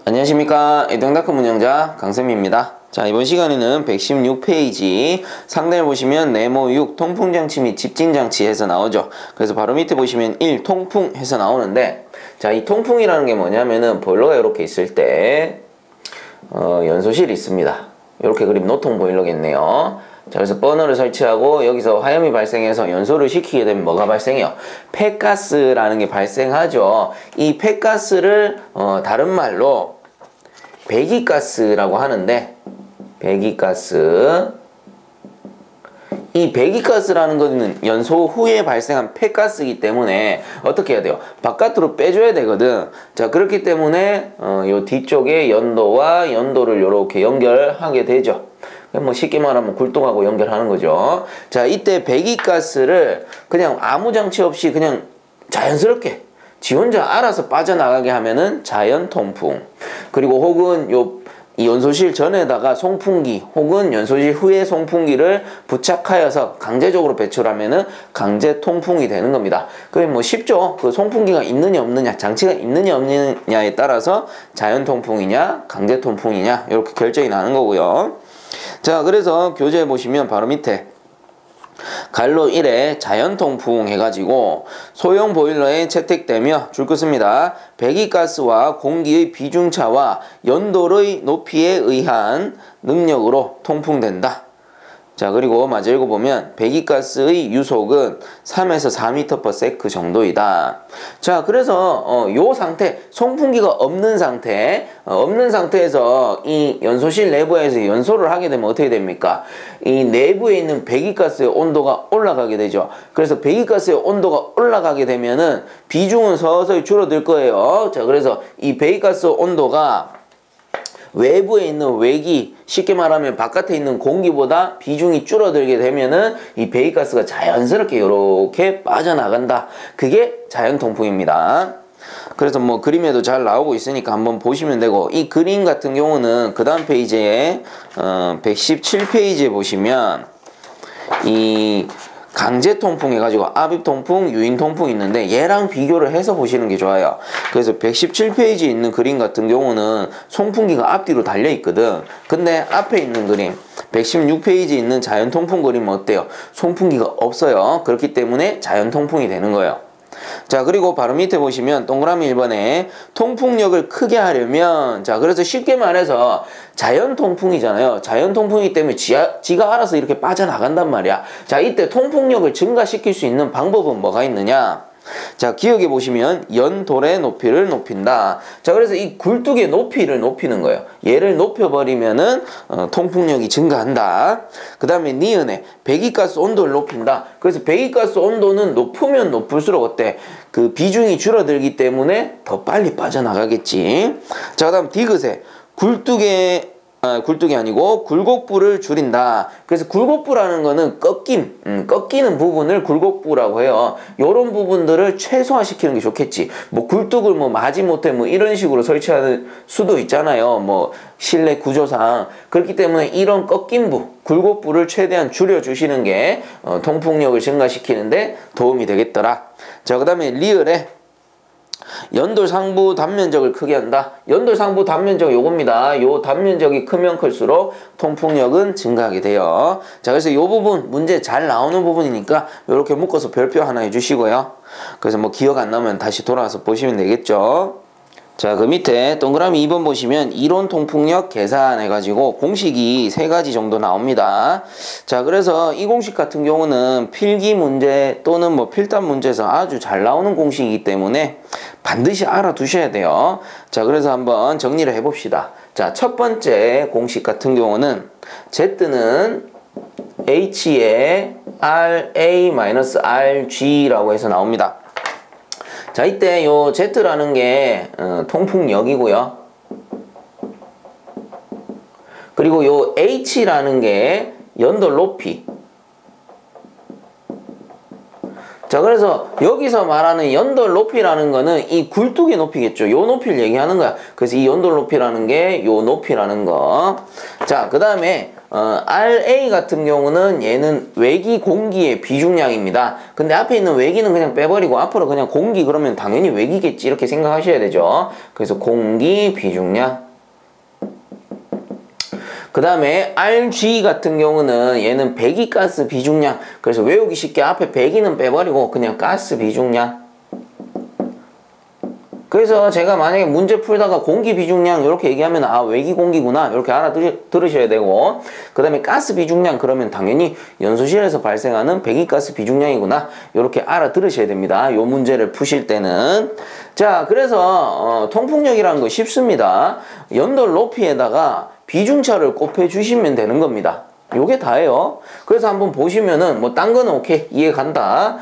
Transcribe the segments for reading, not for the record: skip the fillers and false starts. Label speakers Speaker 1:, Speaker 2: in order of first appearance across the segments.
Speaker 1: 안녕하십니까. 이동닷컴 운영자 강쌤입니다. 자, 이번 시간에는 116페이지 상단에 보시면 네모 6 통풍장치 및 집진장치 해서 나오죠. 그래서 바로 밑에 보시면 1 통풍 해서 나오는데, 자, 이 통풍이라는 게 뭐냐면은 보일러가 이렇게 있을 때 연소실이 있습니다. 이렇게 그림 노통 보일러겠네요. 자, 그래서 버너를 설치하고 여기서 화염이 발생해서 연소를 시키게 되면 뭐가 발생해요? 폐가스라는 게 발생하죠. 이 폐가스를 다른 말로 배기가스라고 하는데, 배기가스, 이 배기가스라는 것은 연소 후에 발생한 폐가스이기 때문에 어떻게 해야 돼요? 바깥으로 빼줘야 되거든. 자, 그렇기 때문에 요 뒤쪽에 연도와 연도를 이렇게 연결하게 되죠. 뭐 쉽게 말하면 굴뚝하고 연결하는 거죠. 자, 이때 배기가스를 그냥 아무 장치 없이 그냥 자연스럽게 지 혼자 알아서 빠져나가게 하면은 자연 통풍. 그리고 혹은 이 연소실 전에다가 송풍기 혹은 연소실 후에 송풍기를 부착하여서 강제적으로 배출하면은 강제 통풍이 되는 겁니다. 그게 뭐 쉽죠. 그 송풍기가 있느냐 없느냐, 장치가 있느냐 없느냐에 따라서 자연 통풍이냐 강제 통풍이냐 이렇게 결정이 나는 거고요. 자, 그래서 교재에 보시면 바로 밑에 갈로 1에 자연통풍 해가지고 소형 보일러에 채택되며 줄 것입니다. 배기가스와 공기의 비중차와 연도의 높이에 의한 능력으로 통풍된다. 자, 그리고 마저 읽어보면 배기가스의 유속은 3에서 4m/s 정도이다. 자, 그래서 요 상태, 송풍기가 없는 상태에서 이 연소실 내부에서 연소를 하게 되면 어떻게 됩니까? 이 내부에 있는 배기가스의 온도가 올라가게 되죠. 그래서 배기가스의 온도가 올라가게 되면은 비중은 서서히 줄어들 거예요. 자, 그래서 이 배기가스 온도가 외부에 있는 외기, 쉽게 말하면 바깥에 있는 공기보다 비중이 줄어들게 되면은 이 배기가스가 자연스럽게 이렇게 빠져나간다. 그게 자연통풍입니다. 그래서 뭐 그림에도 잘 나오고 있으니까 한번 보시면 되고, 이 그림 같은 경우는 그 다음 페이지에 117페이지에 보시면 이 강제통풍 해가지고 압입통풍, 유인통풍 있는데 얘랑 비교를 해서 보시는 게 좋아요. 그래서 117페이지에 있는 그림 같은 경우는 송풍기가 앞뒤로 달려 있거든. 근데 앞에 있는 그림 116페이지에 있는 자연통풍 그림은 어때요? 송풍기가 없어요. 그렇기 때문에 자연통풍이 되는 거예요. 자, 그리고 바로 밑에 보시면 동그라미 1번에 통풍력을 크게 하려면, 자, 그래서 쉽게 말해서 자연 통풍이잖아요. 자연 통풍이기 때문에 지가 알아서 이렇게 빠져나간단 말이야. 자, 이때 통풍력을 증가시킬 수 있는 방법은 뭐가 있느냐? 자, 기억해 보시면 연돌의 높이를 높인다. 자, 그래서 이 굴뚝의 높이를 높이는 거예요. 얘를 높여버리면은 통풍력이 증가한다. 그 다음에 니은에 배기가스 온도를 높인다. 그래서 배기가스 온도는 높으면 높을수록 어때? 그 비중이 줄어들기 때문에 더 빨리 빠져나가겠지. 자, 그 다음 디귿에 굴뚝이 아니고 굴곡부를 줄인다. 그래서 굴곡부라는 거는 꺾이는 부분을 굴곡부라고 해요. 요런 부분들을 최소화시키는 게 좋겠지. 뭐 굴뚝을 뭐 마지못해 뭐 이런 식으로 설치하는 수도 있잖아요. 뭐 실내 구조상. 그렇기 때문에 이런 꺾인 굴곡부를 최대한 줄여주시는 게 통풍력을 증가시키는데 도움이 되겠더라. 자, 그 다음에 리을에 연돌 상부 단면적을 크게 한다. 연돌 상부 단면적 요겁니다. 요 단면적이 크면 클수록 통풍력은 증가하게 돼요. 자, 그래서 요 부분 문제 잘 나오는 부분이니까 요렇게 묶어서 별표 하나 해주시고요. 그래서 뭐 기억 안 나면 다시 돌아와서 보시면 되겠죠. 자, 그 밑에 동그라미 2번 보시면 이론 통풍력 계산해가지고 공식이 3가지 정도 나옵니다. 자, 그래서 이 공식 같은 경우는 필기 문제 또는 뭐 필답 문제에서 아주 잘 나오는 공식이기 때문에 반드시 알아두셔야 돼요. 자, 그래서 한번 정리를 해봅시다. 자, 첫 번째 공식 같은 경우는 Z는 H에 RA-RG라고 해서 나옵니다. 자, 이때 요 Z라는 게 통풍력이고요. 그리고 요 H라는 게 연돌 높이. 자, 그래서 여기서 말하는 연돌 높이라는 거는 이 굴뚝의 높이겠죠. 요 높이를 얘기하는 거야. 그래서 이 연돌 높이라는 게 요 높이라는 거. 자, 그 다음에 RA 같은 경우는 얘는 외기 공기의 비중량입니다. 근데 앞에 있는 외기는 그냥 빼버리고 앞으로 그냥 공기 그러면 당연히 외기겠지 이렇게 생각하셔야 되죠. 그래서 공기 비중량. 그 다음에 RG 같은 경우는 얘는 배기가스 비중량. 그래서 외우기 쉽게 앞에 배기는 빼버리고 그냥 가스 비중량. 그래서 제가 만약에 문제 풀다가 공기 비중량 이렇게 얘기하면 아 외기 공기구나 이렇게 알아들으셔야 되고, 그 다음에 가스 비중량 그러면 당연히 연소실에서 발생하는 배기가스 비중량이구나 이렇게 알아들으셔야 됩니다. 이 문제를 푸실 때는. 자, 그래서 통풍력이라는 거 쉽습니다. 연돌 높이에다가 비중차를 곱해 주시면 되는 겁니다. 요게 다예요. 그래서 한번 보시면은 뭐 딴 거는 오케이 이해 간다.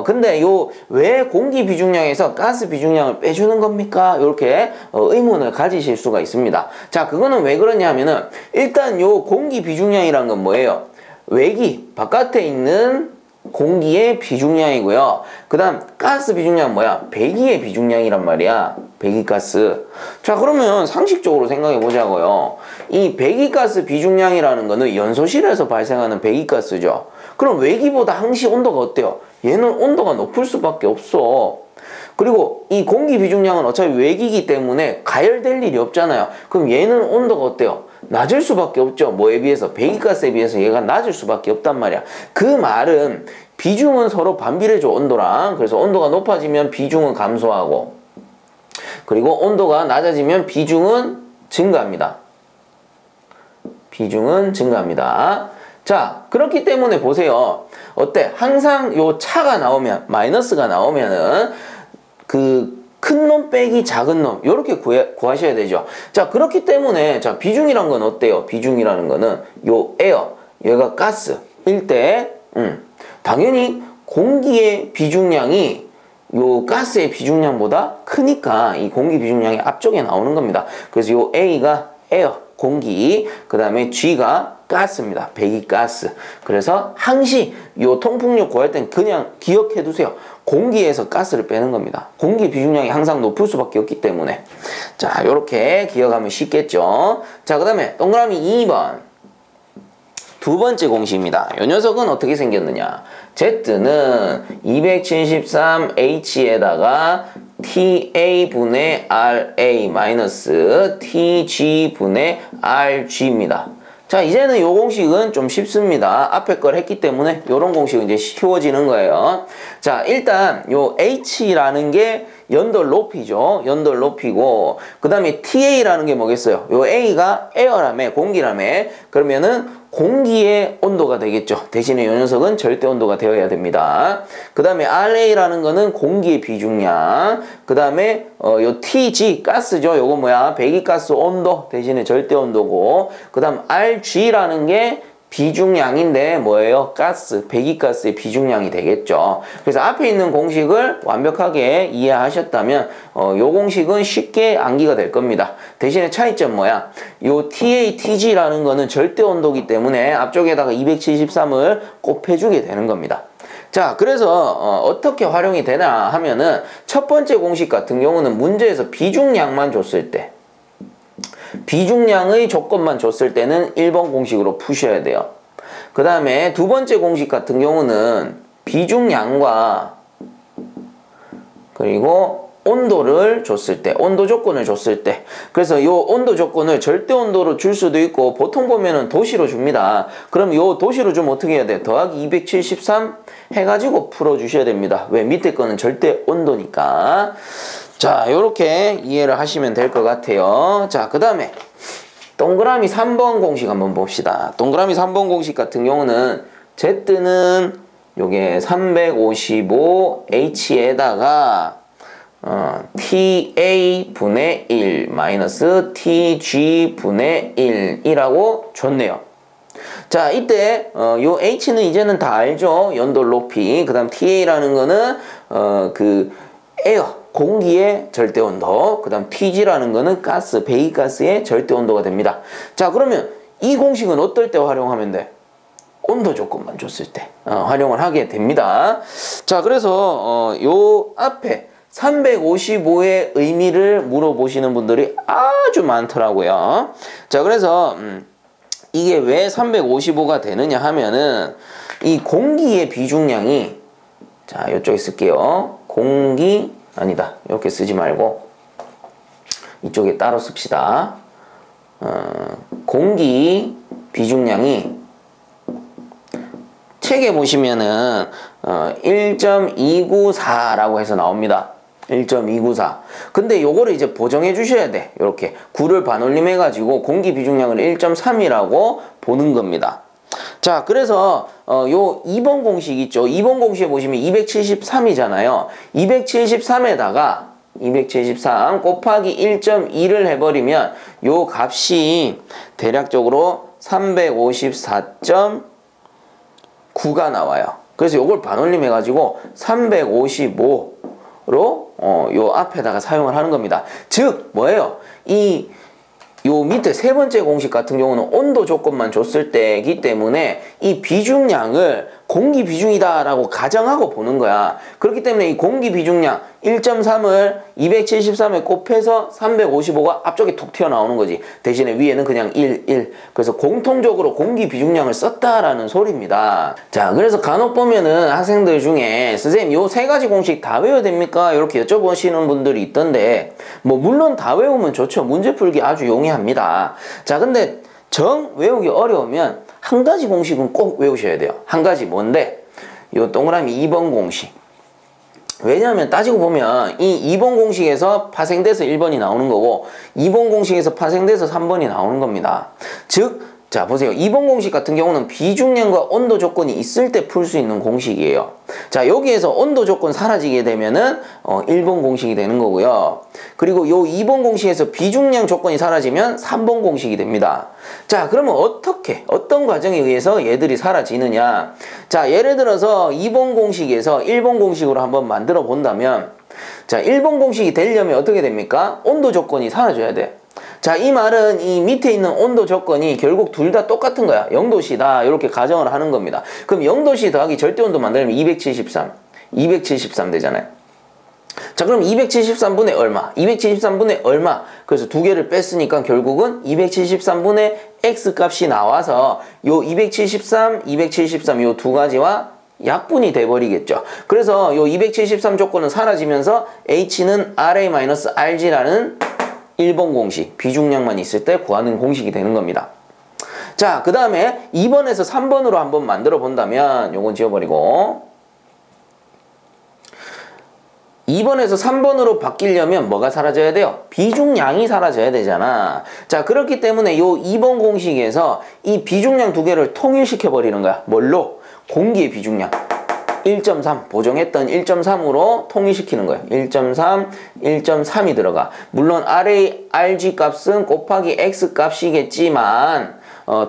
Speaker 1: 근데 요 왜 공기 비중량에서 가스 비중량을 빼주는 겁니까? 이렇게 의문을 가지실 수가 있습니다. 자, 그거는 왜 그러냐 하면은 일단 요 공기 비중량이란 건 뭐예요? 외기 바깥에 있는 공기의 비중량이고요. 그 다음 가스 비중량 뭐야? 배기의 비중량이란 말이야. 배기가스. 자, 그러면 상식적으로 생각해 보자고요. 이 배기가스 비중량이라는 거는 연소실에서 발생하는 배기가스죠. 그럼 외기보다 항시 온도가 어때요? 얘는 온도가 높을 수밖에 없어. 그리고 이 공기 비중량은 어차피 외기이기 때문에 가열될 일이 없잖아요. 그럼 얘는 온도가 어때요? 낮을 수밖에 없죠. 뭐에 비해서? 배기가스에 비해서 얘가 낮을 수밖에 없단 말이야. 그 말은 비중은 서로 반비례죠, 온도랑. 그래서 온도가 높아지면 비중은 감소하고, 그리고 온도가 낮아지면 비중은 증가합니다. 비중은 증가합니다. 자, 그렇기 때문에 보세요. 어때? 항상 요 차가 나오면, 마이너스가 나오면은 그 큰 놈 빼기 작은 놈 요렇게 구하셔야 되죠. 자, 그렇기 때문에 자 비중이란 건 어때요? 비중이라는 거는 요 에어, 얘가 가스일 때 당연히 공기의 비중량이 요 가스의 비중량보다 크니까 이 공기 비중량이 앞쪽에 나오는 겁니다. 그래서 요 A가 에어, 공기, 그 다음에 G가 가스입니다. 배기가스. 그래서 항시 요 통풍력 구할 땐 그냥 기억해 두세요. 공기에서 가스를 빼는 겁니다. 공기 비중량이 항상 높을 수밖에 없기 때문에. 자, 요렇게 기억하면 쉽겠죠. 자, 그 다음에 동그라미 2번. 두 번째 공식입니다. 이 녀석은 어떻게 생겼느냐. Z는 273H에다가 TA분의 RA 마이너스 TG분의 RG입니다. 자, 이제는 요 공식은 좀 쉽습니다. 앞에 걸 했기 때문에 요런 공식은 이제 쉬워지는 거예요. 자, 일단 요 H라는 게 연돌 높이죠. 연돌 높이고, 그 다음에 TA라는 게 뭐겠어요? 요 A가 에어라며, 공기라며. 그러면은 공기의 온도가 되겠죠. 대신에 이 녀석은 절대 온도가 되어야 됩니다. 그 다음에 RA라는 거는 공기의 비중량. 그 다음에 요 TG 가스죠. 요거 뭐야? 배기가스 온도 대신에 절대 온도고. 그 다음 RG라는 게 비중량인데 뭐예요? 가스, 배기가스의 비중량이 되겠죠. 그래서 앞에 있는 공식을 완벽하게 이해하셨다면 요 공식은 쉽게 암기가 될 겁니다. 대신에 차이점 뭐야? 요 TA, TG라는 거는 절대 온도기 때문에 앞쪽에다가 273을 곱해주게 되는 겁니다. 자, 그래서 어떻게 활용이 되나 하면은 첫 번째 공식 같은 경우는 문제에서 비중량만 줬을 때, 비중량의 조건만 줬을 때는 1번 공식으로 푸셔야 돼요. 그 다음에 두 번째 공식 같은 경우는 비중량과 그리고 온도를 줬을 때, 온도 조건을 줬을 때. 그래서 요 온도 조건을 절대 온도로 줄 수도 있고 보통 보면은 도시로 줍니다. 그럼 요 도시로 주면 어떻게 해야 돼? 더하기 273 해가지고 풀어주셔야 됩니다. 왜? 밑에 거는 절대 온도니까. 자, 요렇게 이해를 하시면 될 것 같아요. 자, 그 다음에 동그라미 3번 공식 한번 봅시다. 동그라미 3번 공식 같은 경우는 Z는 요게 355H에다가 TA분의 1 마이너스 TG분의 1이라고 줬네요. 자, 이때 요 H는 이제는 다 알죠. 연돌 높이. 그 다음 TA라는 거는 그 에어, 공기의 절대 온도. 그 다음 TG라는 거는 가스, 배기가스의 절대 온도가 됩니다. 자, 그러면 이 공식은 어떨 때 활용하면 돼? 온도 조건만 줬을 때 활용을 하게 됩니다. 자, 그래서 요 앞에 355의 의미를 물어보시는 분들이 아주 많더라고요. 자, 그래서 이게 왜 355가 되느냐 하면은 이 공기의 비중량이 자 이쪽에 쓸게요. 공기 아니다 이렇게 쓰지 말고 이쪽에 따로 씁시다. 공기 비중량이 책에 보시면은 1.294라고 해서 나옵니다. 1.294. 근데 요거를 이제 보정해 주셔야 돼. 이렇게 9를 반올림 해가지고 공기 비중량을 1.3이라고 보는 겁니다. 자, 그래서 요 2번 공식 있죠. 2번 공식에 보시면 273이잖아요. 273에다가 273 곱하기 1.2를 해버리면 요 값이 대략적으로 354.9가 나와요. 그래서 요걸 반올림 해가지고 355로 요 앞에다가 사용을 하는 겁니다. 즉 뭐예요? 요 밑에 세 번째 공식 같은 경우는 온도 조건만 줬을 때이기 때문에 이 비중량을 공기 비중이다 라고 가정하고 보는 거야. 그렇기 때문에 이 공기 비중량 1.3을 273에 곱해서 355가 앞쪽에 툭 튀어나오는 거지. 대신에 위에는 그냥 1. 그래서 공통적으로 공기 비중량을 썼다라는 소리입니다. 자, 그래서 간혹 보면은 학생들 중에 선생님 요 세 가지 공식 다 외워야 됩니까? 이렇게 여쭤보시는 분들이 있던데 뭐 물론 다 외우면 좋죠. 문제 풀기 아주 용이합니다. 자, 근데 정 외우기 어려우면 한 가지 공식은 꼭 외우셔야 돼요. 한 가지 뭔데? 요 동그라미 2번 공식. 왜냐하면 따지고 보면 이 2번 공식에서 파생돼서 1번이 나오는 거고 2번 공식에서 파생돼서 3번이 나오는 겁니다. 즉, 자 보세요. 2번 공식 같은 경우는 비중량과 온도 조건이 있을 때 풀 수 있는 공식이에요. 자, 여기에서 온도 조건 사라지게 되면은 1번 공식이 되는 거고요. 그리고 요 2번 공식에서 비중량 조건이 사라지면 3번 공식이 됩니다. 자, 그러면 어떤 과정에 의해서 얘들이 사라지느냐? 자, 예를 들어서 2번 공식에서 1번 공식으로 한번 만들어 본다면 자, 1번 공식이 되려면 어떻게 됩니까? 온도 조건이 사라져야 돼. 자, 이 말은 이 밑에 있는 온도 조건이 결국 둘 다 똑같은 거야. 0도씨다. 이렇게 가정을 하는 겁니다. 그럼 0도씨 더하기 절대온도 만들면 273 되잖아요. 자, 그럼 273분의 얼마? 273분의 얼마? 그래서 두 개를 뺐으니까 결국은 273분의 x 값이 나와서 요 273 요 두 가지와 약분이 돼버리겠죠. 그래서 요 273 조건은 사라지면서 h는 RA-RG라는 1번 공식, 비중량만 있을 때 구하는 공식이 되는 겁니다. 자, 그 다음에 2번에서 3번으로 한번 만들어 본다면 요건 지워버리고 2번에서 3번으로 바뀌려면 뭐가 사라져야 돼요? 비중량이 사라져야 되잖아. 자, 그렇기 때문에 요 2번 공식에서 이 비중량 두 개를 통일시켜 버리는 거야. 뭘로? 공기의 비중량 1.3 보정했던 1.3으로 통일시키는 거예요. 1.3, 1.3이 들어가. 물론 RA, RG 값은 곱하기 X 값이겠지만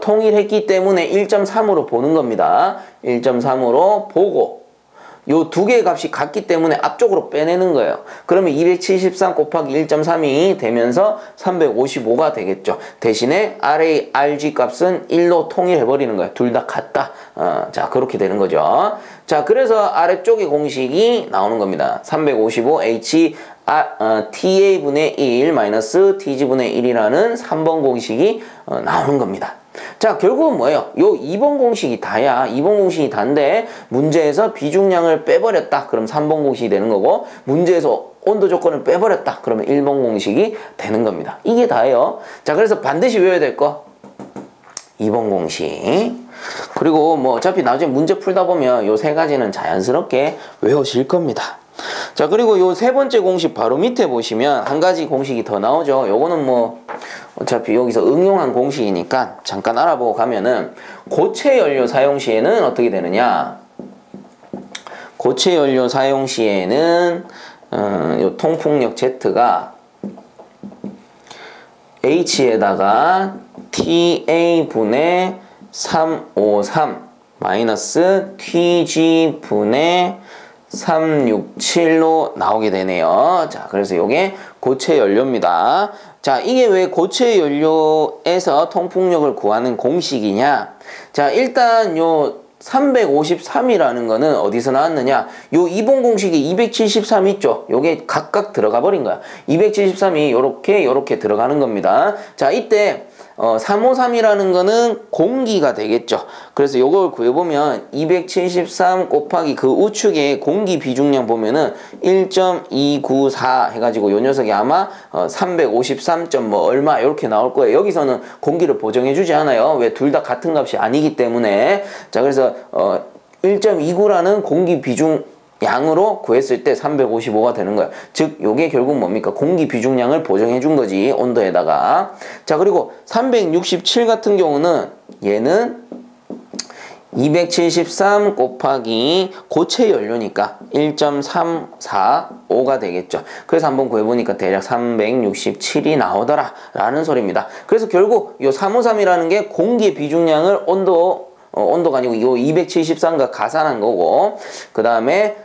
Speaker 1: 통일했기 때문에 1.3으로 보는 겁니다. 1.3으로 보고 요 두 개의 값이 같기 때문에 앞쪽으로 빼내는 거예요. 그러면 273 곱하기 1.3이 되면서 355가 되겠죠. 대신에 RA, RG 값은 1로 통일해버리는 거예요. 둘 다 같다. 자, 그렇게 되는 거죠. 자, 그래서 아래쪽의 공식이 나오는 겁니다. 355H TA분의 1 마이너스 TG분의 1이라는 3번 공식이 나오는 겁니다. 자, 결국은 뭐예요? 요 2번 공식이 다야. 2번 공식이 단데 문제에서 비중량을 빼버렸다. 그럼 3번 공식이 되는 거고 문제에서 온도 조건을 빼버렸다. 그러면 1번 공식이 되는 겁니다. 이게 다예요. 자, 그래서 반드시 외워야 될 거 2번 공식. 그리고 뭐 어차피 나중에 문제 풀다 보면 요 세 가지는 자연스럽게 외우실 겁니다. 자, 그리고 요 세 번째 공식 바로 밑에 보시면 한 가지 공식이 더 나오죠. 요거는 뭐 어차피 여기서 응용한 공식이니까 잠깐 알아보고 가면은 고체 연료 사용 시에는 어떻게 되느냐? 고체 연료 사용 시에는 요 통풍력 Z가 H에다가 TA분의 353 마이너스 TG분의 367로 나오게 되네요. 자, 그래서 이게 고체 연료입니다. 자, 이게 왜 고체 연료에서 통풍력을 구하는 공식이냐? 자, 일단 요 353이라는 거는 어디서 나왔느냐? 요 2번 공식이 273 있죠? 요게 각각 들어가 버린 거야. 273이 요렇게 들어가는 겁니다. 자, 이때 353이라는 거는 공기가 되겠죠. 그래서 요걸 구해보면 273 곱하기 그 우측에 공기 비중량 보면은 1.294 해가지고 요 녀석이 아마 353. 뭐 얼마 이렇게 나올 거예요. 여기서는 공기를 보정해주지 않아요. 왜? 둘 다 같은 값이 아니기 때문에. 자, 그래서 1.29라는 공기 비중 양으로 구했을 때 355가 되는 거예요. 즉 요게 결국 뭡니까? 공기 비중량을 보정해 준 거지, 온도에다가. 자, 그리고 367 같은 경우는 얘는 273 곱하기 고체 연료니까 1.345가 되겠죠. 그래서 한번 구해보니까 대략 367이 나오더라 라는 소리입니다. 그래서 결국 요 353이라는 게 공기의 비중량을 온도가 아니고 이 273과 가산한 거고, 그 다음에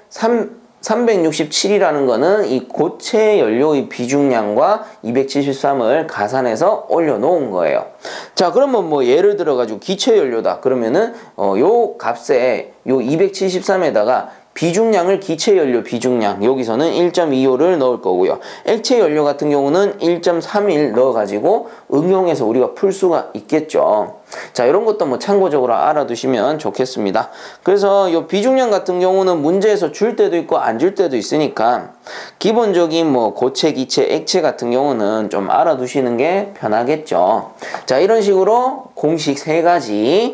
Speaker 1: 367이라는 거는 이 고체 연료의 비중량과 273을 가산해서 올려놓은 거예요. 자, 그러면 뭐 예를 들어 가지고 기체 연료다 그러면은 요 값에 요 273에다가 비중량을 기체 연료 비중량 여기서는 1.25를 넣을 거고요. 액체 연료 같은 경우는 1.31 넣어가지고 응용해서 우리가 풀 수가 있겠죠. 자, 이런 것도 뭐 참고적으로 알아두시면 좋겠습니다. 그래서 이 비중량 같은 경우는 문제에서 줄 때도 있고 안 줄 때도 있으니까 기본적인 뭐 고체, 기체, 액체 같은 경우는 좀 알아두시는 게 편하겠죠. 자, 이런 식으로 공식 3가지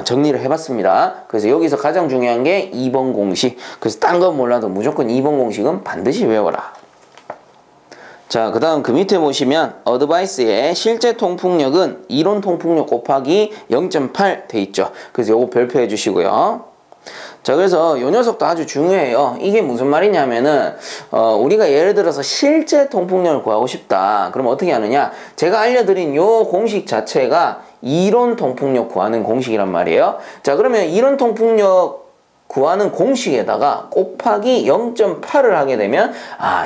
Speaker 1: 정리를 해봤습니다. 그래서 여기서 가장 중요한 게 2번 공식. 그래서 딴 건 몰라도 무조건 2번 공식은 반드시 외워라. 자, 그 다음 그 밑에 보시면 어드바이스의 실제 통풍력은 이론 통풍력 곱하기 0.8 돼 있죠. 그래서 요거 별표해 주시고요. 자, 그래서 요 녀석도 아주 중요해요. 이게 무슨 말이냐면은 우리가 예를 들어서 실제 통풍력을 구하고 싶다. 그럼 어떻게 하느냐? 제가 알려드린 요 공식 자체가 이론 통풍력 구하는 공식이란 말이에요. 자, 그러면 이론 통풍력 구하는 공식에다가 곱하기 0.8을 하게 되면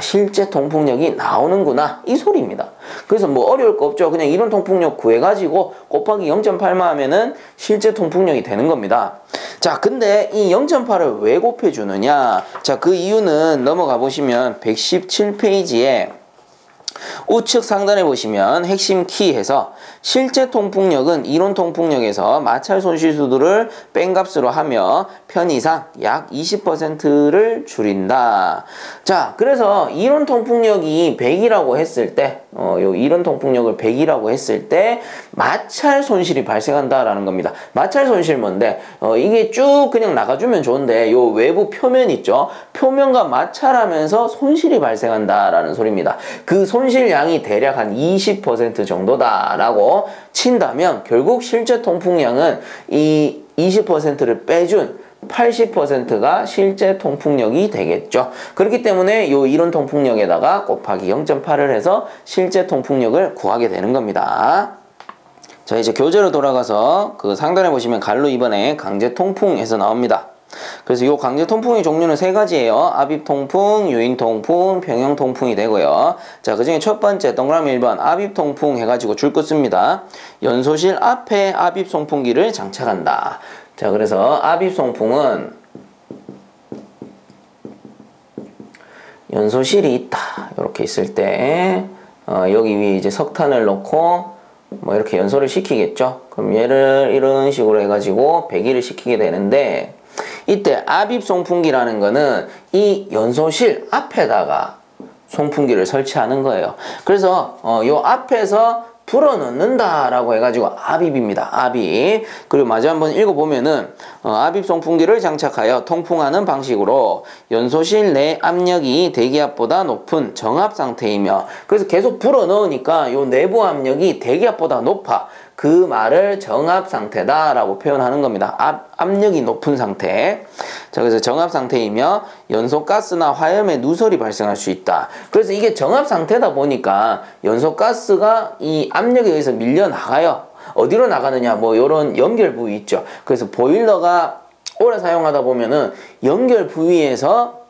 Speaker 1: 실제 통풍력이 나오는구나 이 소리입니다. 그래서 뭐 어려울 거 없죠. 그냥 이론 통풍력 구해가지고 곱하기 0.8만 하면은 실제 통풍력이 되는 겁니다. 자, 근데 이 0.8을 왜 곱해주느냐? 자, 그 이유는 넘어가 보시면 117페이지에 우측 상단에 보시면 핵심 키 해서 실제 통풍력은 이론 통풍력에서 마찰 손실수들을 뺀 값으로 하며 편의상 약 20%를 줄인다. 자, 그래서 이론 통풍력이 100이라고 했을 때 요 이론 통풍력을 100이라고 했을 때 마찰 손실이 발생한다라는 겁니다. 마찰 손실 뭔데? 이게 쭉 그냥 나가주면 좋은데 요 외부 표면 있죠? 표면과 마찰하면서 손실이 발생한다라는 소리입니다. 그 손실량이 대략 한 20% 정도다라고 친다면 결국 실제 통풍량은 이 20%를 빼준 80%가 실제 통풍력이 되겠죠. 그렇기 때문에 요 이론 통풍력에다가 곱하기 0.8을 해서 실제 통풍력을 구하게 되는 겁니다. 자, 이제 교재로 돌아가서 그 상단에 보시면 갈로 2번에 강제 통풍에서 나옵니다. 그래서 요 강제 통풍의 종류는 3가지예요. 압입 통풍, 유인 통풍, 병영 통풍이 되고요. 자, 그중에 첫 번째 동그라미 1번 압입 통풍 해가지고 줄 거 씁니다. 연소실 앞에 압입 송풍기를 장착한다. 자, 그래서 압입 송풍은 연소실이 있다. 이렇게 있을 때 여기 위에 이제 석탄을 넣고 뭐 이렇게 연소를 시키겠죠. 그럼 얘를 이런 식으로 해가지고 배기를 시키게 되는데 이때 압입 송풍기라는 거는 이 연소실 앞에다가 송풍기를 설치하는 거예요. 그래서 요 앞에서 불어넣는다라고 해가지고 압입입니다. 압입. 그리고 마저 한번 읽어보면은 압입 송풍기를 장착하여 통풍하는 방식으로 연소실 내 압력이 대기압보다 높은 정압 상태이며, 그래서 계속 불어넣으니까 요 내부 압력이 대기압보다 높아. 그 말을 정압 상태다 라고 표현하는 겁니다. 압력이 높은 상태. 자, 그래서 정압 상태이며 연소가스나 화염의 누설이 발생할 수 있다. 그래서 이게 정압 상태다 보니까 연소가스가 이 압력에 의해서 밀려 나가요. 어디로 나가느냐? 뭐 요런 연결 부위 있죠. 그래서 보일러가 오래 사용하다 보면은 연결 부위에서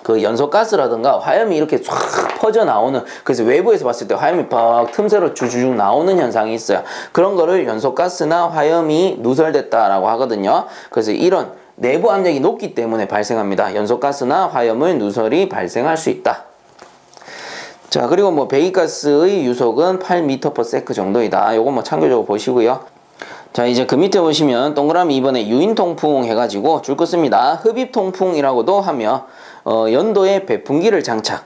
Speaker 1: 그 연소가스라든가 화염이 이렇게 쫙 퍼져 나오는, 그래서 외부에서 봤을 때 화염이 막 틈새로 주주죽 나오는 현상이 있어요. 그런 거를 연소가스나 화염이 누설됐다라고 하거든요. 그래서 이런 내부 압력이 높기 때문에 발생합니다. 연소가스나 화염의 누설이 발생할 수 있다. 자, 그리고 뭐 배기가스의 유속은 8m/s 정도이다. 요거 뭐 참고적으로 보시고요. 자, 이제 그 밑에 보시면 동그라미 이번에 유인통풍 해가지고 줄 거 씁니다. 흡입통풍이라고도 하며 연도에 배풍기를 장착.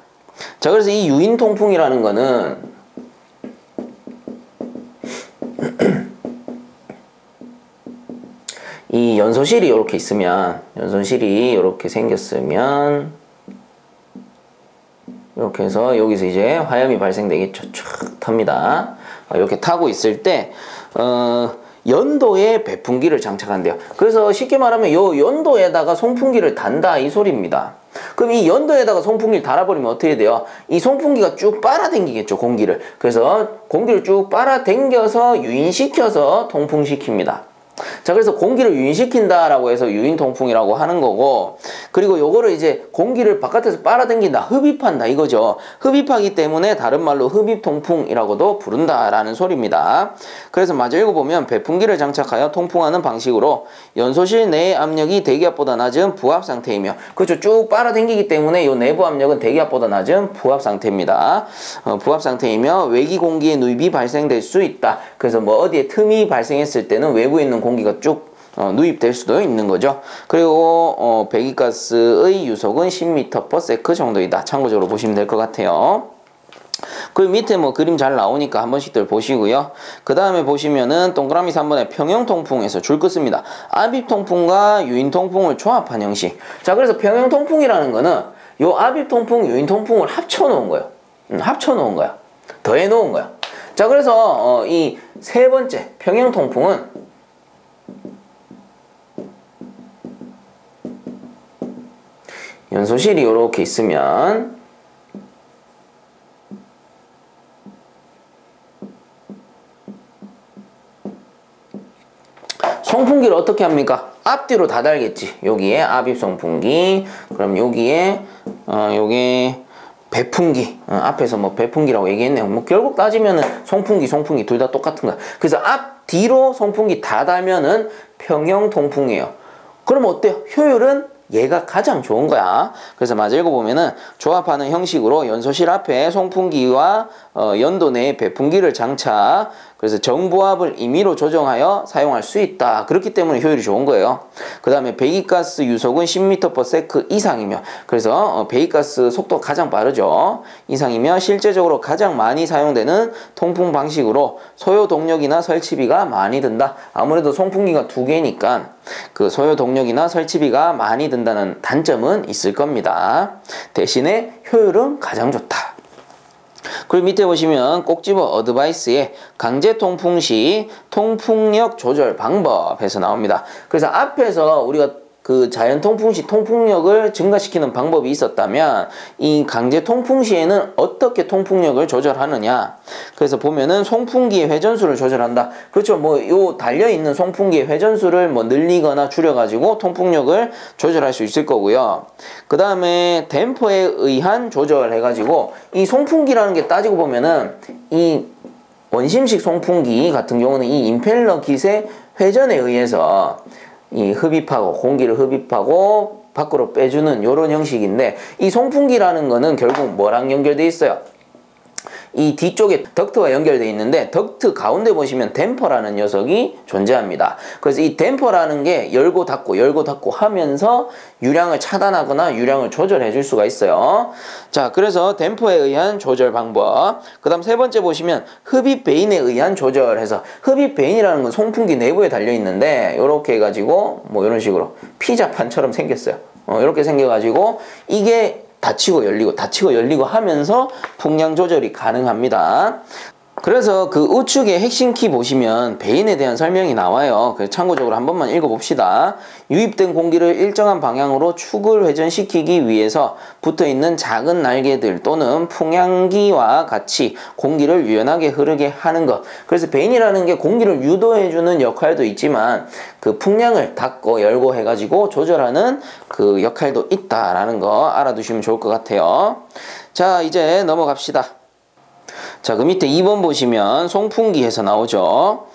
Speaker 1: 자, 그래서 이 유인통풍이라는 거는 이 연소실이 이렇게 있으면, 연소실이 이렇게 생겼으면 이렇게 해서 여기서 이제 화염이 발생되겠죠. 쭉 탑니다. 이렇게 타고 있을 때 연도에 배풍기를 장착한대요. 그래서 쉽게 말하면 요 연도에다가 송풍기를 단다 이 소리입니다. 그럼 이 연도에다가 송풍기를 달아버리면 어떻게 돼요? 이 송풍기가 쭉 빨아당기겠죠, 공기를. 그래서 공기를 쭉 빨아당겨서 유인시켜서 통풍시킵니다. 자, 그래서 공기를 유인시킨다라고 해서 유인통풍이라고 하는 거고, 그리고 요거를 이제 공기를 바깥에서 빨아당긴다, 흡입한다 이거죠. 흡입하기 때문에 다른 말로 흡입통풍이라고도 부른다라는 소리입니다. 그래서 마저 읽어보면 배풍기를 장착하여 통풍하는 방식으로 연소실 내의 압력이 대기압보다 낮은 부압 상태이며, 그렇죠, 쭉 빨아당기기 때문에 요 내부 압력은 대기압보다 낮은 부압 상태입니다. 부압 상태이며 외기 공기의 누입이 발생될 수 있다. 그래서 뭐 어디에 틈이 발생했을 때는 외부에 있는 공기가 쭉 누입될 수도 있는 거죠. 그리고 배기가스의 유속은 10m/s 정도이다. 참고적으로 보시면 될 것 같아요. 그 밑에 뭐 그림 잘 나오니까 한 번씩들 보시고요. 그 다음에 보시면은 동그라미 3번에 평형통풍에서 줄 거 씁니다. 압입통풍과 유인통풍을 조합한 형식. 자, 그래서 평형통풍이라는 거는 요 압입통풍, 유인통풍을 합쳐놓은 거예요. 합쳐놓은 거야. 더해놓은 거야. 자, 그래서 이 세 번째 평형통풍은 연소실이 이렇게 있으면 송풍기를 어떻게 합니까? 앞뒤로 다 달겠지. 여기에 압입 송풍기, 그럼 여기에 요게 배풍기, 앞에서 뭐 배풍기라고 얘기했네요. 뭐 결국 따지면은 송풍기 둘 다 똑같은 거야. 그래서 앞 뒤로 송풍기 다 달면은 평형 통풍이에요. 그럼 어때요? 효율은 얘가 가장 좋은 거야. 그래서 마저 읽어보면은 조합하는 형식으로 연소실 앞에 송풍기와 연도 내에 배풍기를 장착, 그래서 정부압을 임의로 조정하여 사용할 수 있다. 그렇기 때문에 효율이 좋은 거예요. 그 다음에 배기가스 유속은 10m/s 이상이며, 그래서 배기가스 속도가 가장 빠르죠. 이상이며 실제적으로 가장 많이 사용되는 통풍 방식으로 소요 동력이나 설치비가 많이 든다. 아무래도 송풍기가 두 개니까 그 소요 동력이나 설치비가 많이 든다는 단점은 있을 겁니다. 대신에 효율은 가장 좋다. 그리고 밑에 보시면 꼭 집어 어드바이스에 강제 통풍 시 통풍력 조절 방법에서 나옵니다. 그래서 앞에서 우리가 그 자연 통풍 시 통풍력을 증가시키는 방법이 있었다면 이 강제 통풍 시에는 어떻게 통풍력을 조절하느냐. 그래서 보면은 송풍기의 회전수를 조절한다. 그렇죠. 뭐 요 달려있는 송풍기의 회전수를 뭐 늘리거나 줄여가지고 통풍력을 조절할 수 있을 거고요. 그 다음에 댐퍼에 의한 조절해가지고 이 송풍기라는 게 따지고 보면은 이 원심식 송풍기 같은 경우는 이 임펠러 깃의 회전에 의해서 이 흡입하고 공기를 흡입하고 밖으로 빼주는 이런 형식인데, 이 송풍기라는 거는 결국 뭐랑 연결돼 있어요? 이 뒤쪽에 덕트가 연결되어 있는데 덕트 가운데 보시면 댐퍼라는 녀석이 존재합니다. 그래서 이 댐퍼라는 게 열고 닫고 하면서 유량을 차단하거나 유량을 조절해 줄 수가 있어요. 자, 그래서 댐퍼에 의한 조절 방법. 그 다음 세 번째 보시면 흡입 베인에 의한 조절해서, 흡입 베인이라는 건 송풍기 내부에 달려 있는데 이렇게 해가지고 뭐 이런 식으로 피자판처럼 생겼어요. 이렇게 생겨가지고 이게 닫히고 열리고 하면서 풍량 조절이 가능합니다. 그래서 그 우측의 핵심 키 보시면 베인에 대한 설명이 나와요. 그래서 참고적으로 한 번만 읽어봅시다. 유입된 공기를 일정한 방향으로 축을 회전시키기 위해서 붙어있는 작은 날개들 또는 풍향기와 같이 공기를 유연하게 흐르게 하는 것. 그래서 베인이라는 게 공기를 유도해주는 역할도 있지만 그 풍량을 닫고 열고 해가지고 조절하는 그 역할도 있다라는 거 알아두시면 좋을 것 같아요. 자, 이제 넘어갑시다. 자, 그 밑에 2번 보시면 송풍기에서 나오죠.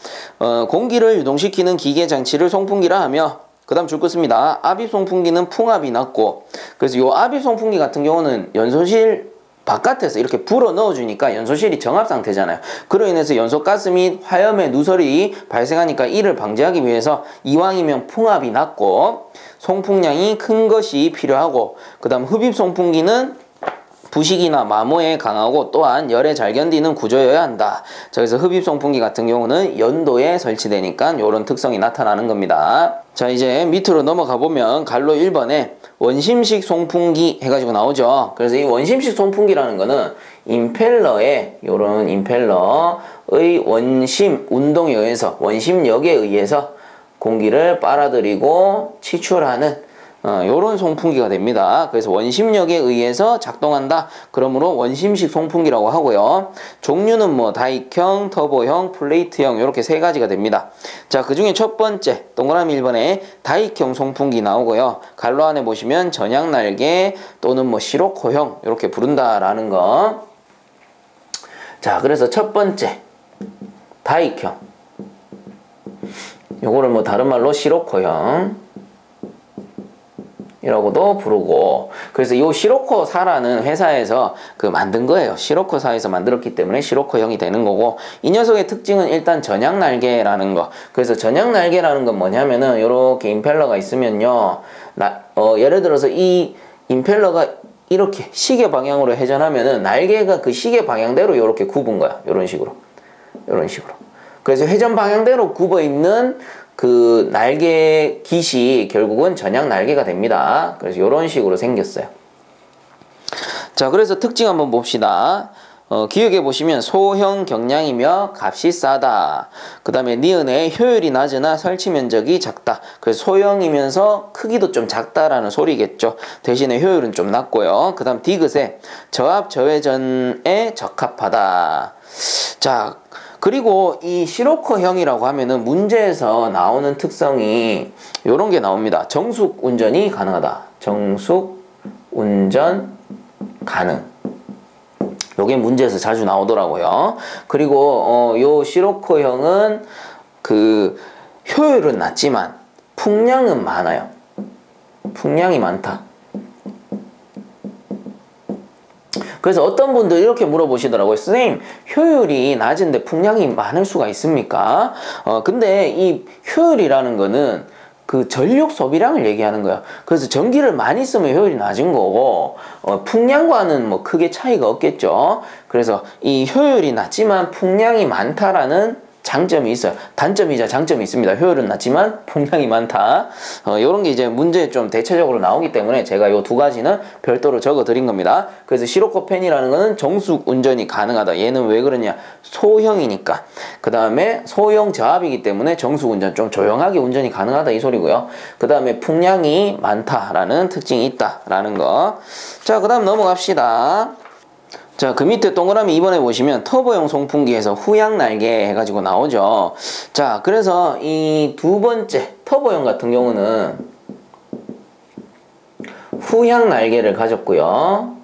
Speaker 1: 공기를 유동시키는 기계 장치를 송풍기라 하며, 그 다음 줄 거 씁니다. 압입 송풍기는 풍압이 낮고, 그래서 요 압입 송풍기 같은 경우는 연소실 바깥에서 이렇게 불어 넣어주니까 연소실이 정압 상태잖아요. 그로 인해서 연소가스 및 화염의 누설이 발생하니까 이를 방지하기 위해서 이왕이면 풍압이 낮고 송풍량이 큰 것이 필요하고, 그 다음 흡입 송풍기는 부식이나 마모에 강하고 또한 열에 잘 견디는 구조여야 한다. 자, 그래서 흡입 송풍기 같은 경우는 연도에 설치되니까 이런 특성이 나타나는 겁니다. 자, 이제 밑으로 넘어가 보면 갈로 1번에 원심식 송풍기 해가지고 나오죠. 그래서 이 원심식 송풍기라는 거는 임펠러에, 요런 임펠러의 원심 운동에 의해서, 원심력에 의해서 공기를 빨아들이고 치출하는 요런 송풍기가 됩니다. 그래서 원심력에 의해서 작동한다. 그러므로 원심식 송풍기라고 하고요. 종류는 뭐 다익형, 터보형, 플레이트형 이렇게 세 가지가 됩니다. 자, 그 중에 첫 번째 동그라미 1번에 다익형 송풍기 나오고요. 갈로 안에 보시면 전향날개 또는 뭐 시로코형 이렇게 부른다라는 거. 자, 그래서 첫 번째 다익형, 요거를 뭐 다른 말로 시로코형 이라고도 부르고, 그래서 이 시로코사라는 회사에서 만든 거예요. 시로코사에서 만들었기 때문에 시로코형이 되는 거고, 이 녀석의 특징은 일단 전향날개라는 거. 그래서 전향날개라는 건 뭐냐면은 요렇게 임펠러가 있으면요, 예를 들어서 이 임펠러가 이렇게 시계 방향으로 회전하면은 날개가 그 시계 방향대로 요렇게 굽은 거야. 요런 식으로. 그래서 회전 방향대로 굽어 있는 그 날개 깃이 결국은 전향 날개가 됩니다. 그래서 이런 식으로 생겼어요. 자, 그래서 특징 한번 봅시다. 기억해 보시면 소형 경량이며 값이 싸다. 그 다음에 니은의 효율이 낮으나 설치 면적이 작다. 그래서 소형이면서 크기도 좀 작다라는 소리겠죠. 대신에 효율은 좀 낮고요. 그 다음 디귿에 저압 저회전에 적합하다. 자, 그리고 이 시로코형이라고 하면은 문제에서 나오는 특성이 요런 게 나옵니다. 정숙 운전이 가능하다. 정숙 운전 가능. 요게 문제에서 자주 나오더라고요. 그리고 요 시로코형은 그 효율은 낮지만 풍량은 많아요. 풍량이 많다. 그래서 어떤 분들 이렇게 물어보시더라고요. 선생님, 효율이 낮은데 풍량이 많을 수가 있습니까? 근데 이 효율이라는 거는 그 전력 소비량을 얘기하는 거야. 그래서 전기를 많이 쓰면 효율이 낮은 거고, 풍량과는 뭐 크게 차이가 없겠죠. 그래서 이 효율이 낮지만 풍량이 많다라는 장점이 있어요. 단점이자 장점이 있습니다. 효율은 낮지만 풍량이 많다. 요런 게 이제 문제에 좀 대체적으로 나오기 때문에 제가 요 두 가지는 별도로 적어 드린 겁니다. 그래서 시로코펜이라는 거는 정숙 운전이 가능하다. 얘는 왜 그러냐? 소형이니까. 그 다음에 소형 저압이기 때문에 정숙 운전, 좀 조용하게 운전이 가능하다 이 소리고요. 그 다음에 풍량이 많다라는 특징이 있다라는 거. 자, 그 다음 넘어갑시다. 자, 그 밑에 동그라미 2번에 보시면 터보용 송풍기에서 후양 날개 해가지고 나오죠. 자, 그래서 이 두 번째 터보용 같은 경우는 후양 날개를 가졌고요.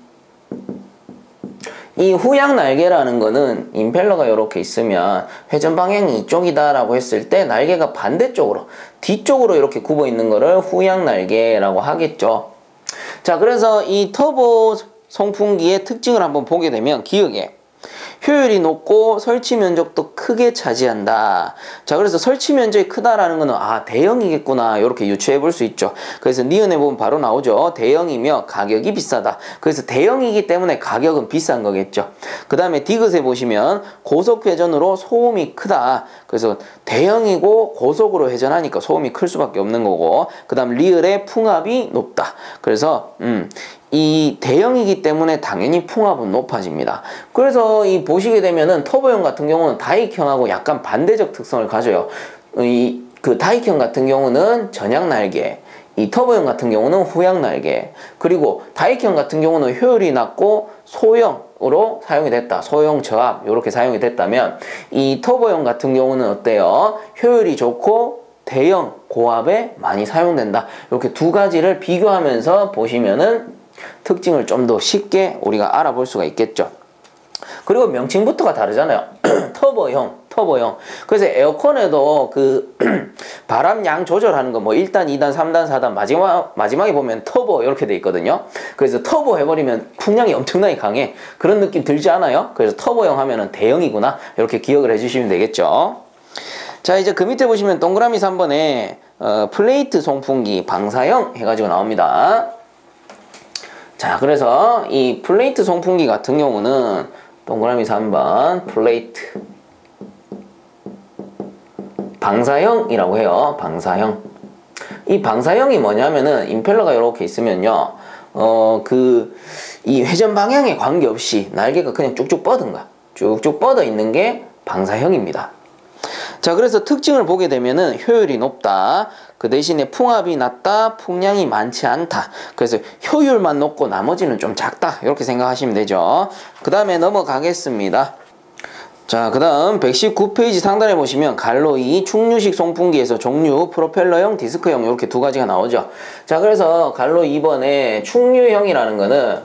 Speaker 1: 이 후양 날개라는 거는 임펠러가 이렇게 있으면 회전 방향이 이쪽이다라고 했을 때 날개가 반대쪽으로, 뒤쪽으로 이렇게 굽어 있는 거를 후양 날개라고 하겠죠. 자, 그래서 이 터보 송풍기의 특징을 한번 보게 되면 기억에 효율이 높고 설치 면적도 크게 차지한다. 자, 그래서 설치 면적이 크다라는 거는 대형이겠구나 이렇게 유추해 볼 수 있죠. 그래서 니은에 보면 바로 나오죠. 대형이며 가격이 비싸다. 그래서 대형이기 때문에 가격은 비싼 거겠죠. 그 다음에 디귿에 보시면 고속 회전으로 소음이 크다. 그래서 대형이고 고속으로 회전하니까 소음이 클 수밖에 없는 거고, 그 다음 리을의 풍압이 높다. 그래서 이 대형이기 때문에 당연히 풍압은 높아집니다. 그래서 이 보시게 되면은 터보형 같은 경우는 다익형하고 약간 반대적 특성을 가져요. 그 다익형 같은 경우는 전향 날개, 이 터보형 같은 경우는 후양 날개, 그리고 다익형 같은 경우는 효율이 낮고 소형으로 사용이 됐다. 소형 저압 이렇게 사용이 됐다면, 이 터보형 같은 경우는 어때요? 효율이 좋고 대형 고압에 많이 사용된다. 이렇게 두 가지를 비교하면서 보시면은 특징을 좀 더 쉽게 우리가 알아볼 수가 있겠죠. 그리고 명칭부터가 다르잖아요. 터보형. 그래서 에어컨에도 그 바람 양 조절하는 거 뭐 1단, 2단, 3단, 4단 마지막에 보면 터보 이렇게 돼 있거든요. 그래서 터보 해버리면 풍량이 엄청나게 강해. 그런 느낌 들지 않아요? 그래서 터보형 하면은 대형이구나. 이렇게 기억을 해주시면 되겠죠. 자, 이제 그 밑에 보시면 동그라미 3번에 플레이트 송풍기 방사형 해가지고 나옵니다. 자, 그래서 이 플레이트 송풍기 같은 경우는 동그라미 3번 플레이트 방사형이라고 해요. 방사형. 이 방사형이 뭐냐면은 임펠러가 이렇게 있으면요. 이 회전 방향에 관계없이 날개가 그냥 쭉쭉 뻗은 거야. 쭉쭉 뻗어 있는 게 방사형입니다. 자, 그래서 특징을 보게 되면은 효율이 높다. 그 대신에 풍압이 낮다. 풍량이 많지 않다. 그래서 효율만 높고 나머지는 좀 작다. 이렇게 생각하시면 되죠. 그 다음에 넘어가겠습니다. 자, 그 다음 119페이지 상단에 보시면 갈로 2 충류식 송풍기에서 종류 프로펠러형, 디스크형 이렇게 두 가지가 나오죠. 자, 그래서 갈로 2번에 충류형이라는 거는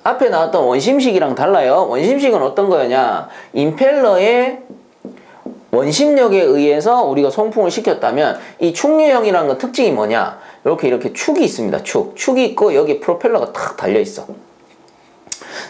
Speaker 1: 앞에 나왔던 원심식이랑 달라요. 원심식은 어떤 거였냐? 임펠러의 원심력에 의해서 우리가 송풍을 시켰다면 이 충류형이라는 건 특징이 뭐냐? 이렇게 축이 있습니다. 축이 있고 여기 프로펠러가 탁 달려 있어.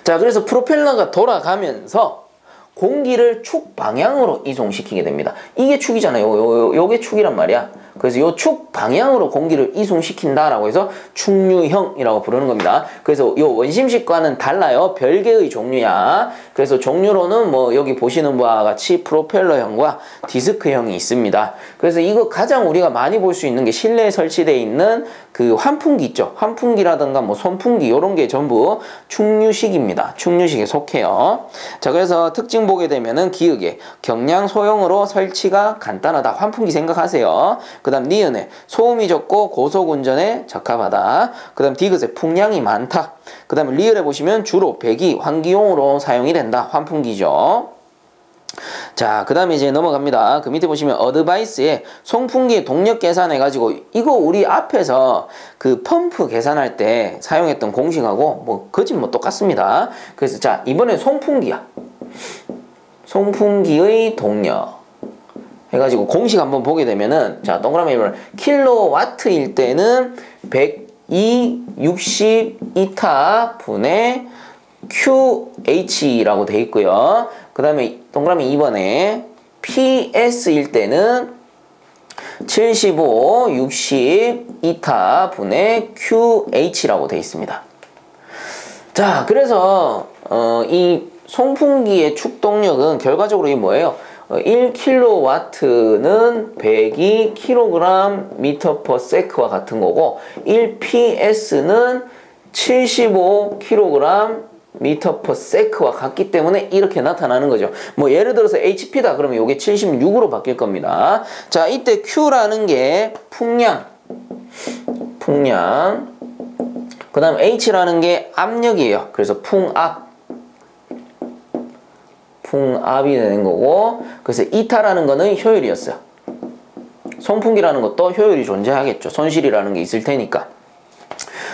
Speaker 1: 자, 그래서 프로펠러가 돌아가면서 공기를 축 방향으로 이송시키게 됩니다. 이게 축이잖아요. 요게 축이란 말이야. 그래서 요 축 방향으로 공기를 이송시킨다라고 해서 충류형이라고 부르는 겁니다. 그래서 요 원심식과는 달라요. 별개의 종류야. 그래서 종류로는 뭐 여기 보시는 바와 같이 프로펠러형과 디스크형이 있습니다. 그래서 이거 가장 우리가 많이 볼 수 있는 게 실내에 설치되어 있는 그 환풍기 있죠. 환풍기라든가 뭐 선풍기 이런 게 전부 충류식입니다. 충류식에 속해요. 자, 그래서 특징 보게 되면은 기역에 경량 소형으로 설치가 간단하다. 환풍기 생각하세요. 그 다음 니은에 소음이 적고 고속 운전에 적합하다. 그 다음 디귿에 풍량이 많다. 그 다음 리을에 보시면 주로 배기, 환기용으로 사용이 된다. 환풍기죠. 자, 그 다음에 이제 넘어갑니다. 그 밑에 보시면 어드바이스에 송풍기의 동력 계산해가지고 이거 우리 앞에서 그 펌프 계산할 때 사용했던 공식하고 뭐 거짓 뭐 똑같습니다. 그래서 자, 이번엔 송풍기야. 송풍기의 동력 해가지고 공식 한번 보게 되면은 자, 동그라미 1번 킬로와트일 때는 102, 60이타 분의 QH라고 돼 있고요. 그 다음에 동그라미 2번에 PS일 때는 75, 60이타 분의 QH라고 돼 있습니다. 자, 그래서 이 송풍기의 축동력은 결과적으로 이게 뭐예요? 1kW는 102kg/ms와 같은 거고 1PS는 75kg/ms와 같기 때문에 이렇게 나타나는 거죠. 뭐 예를 들어서 HP다 그러면 이게 76으로 바뀔 겁니다. 자, 이때 Q라는 게 풍량. 그 다음 H라는 게 압력이에요. 그래서 풍압이 되는 거고, 그래서 이타라는 거는 효율이었어요. 송풍기라는 것도 효율이 존재하겠죠. 손실이라는 게 있을 테니까.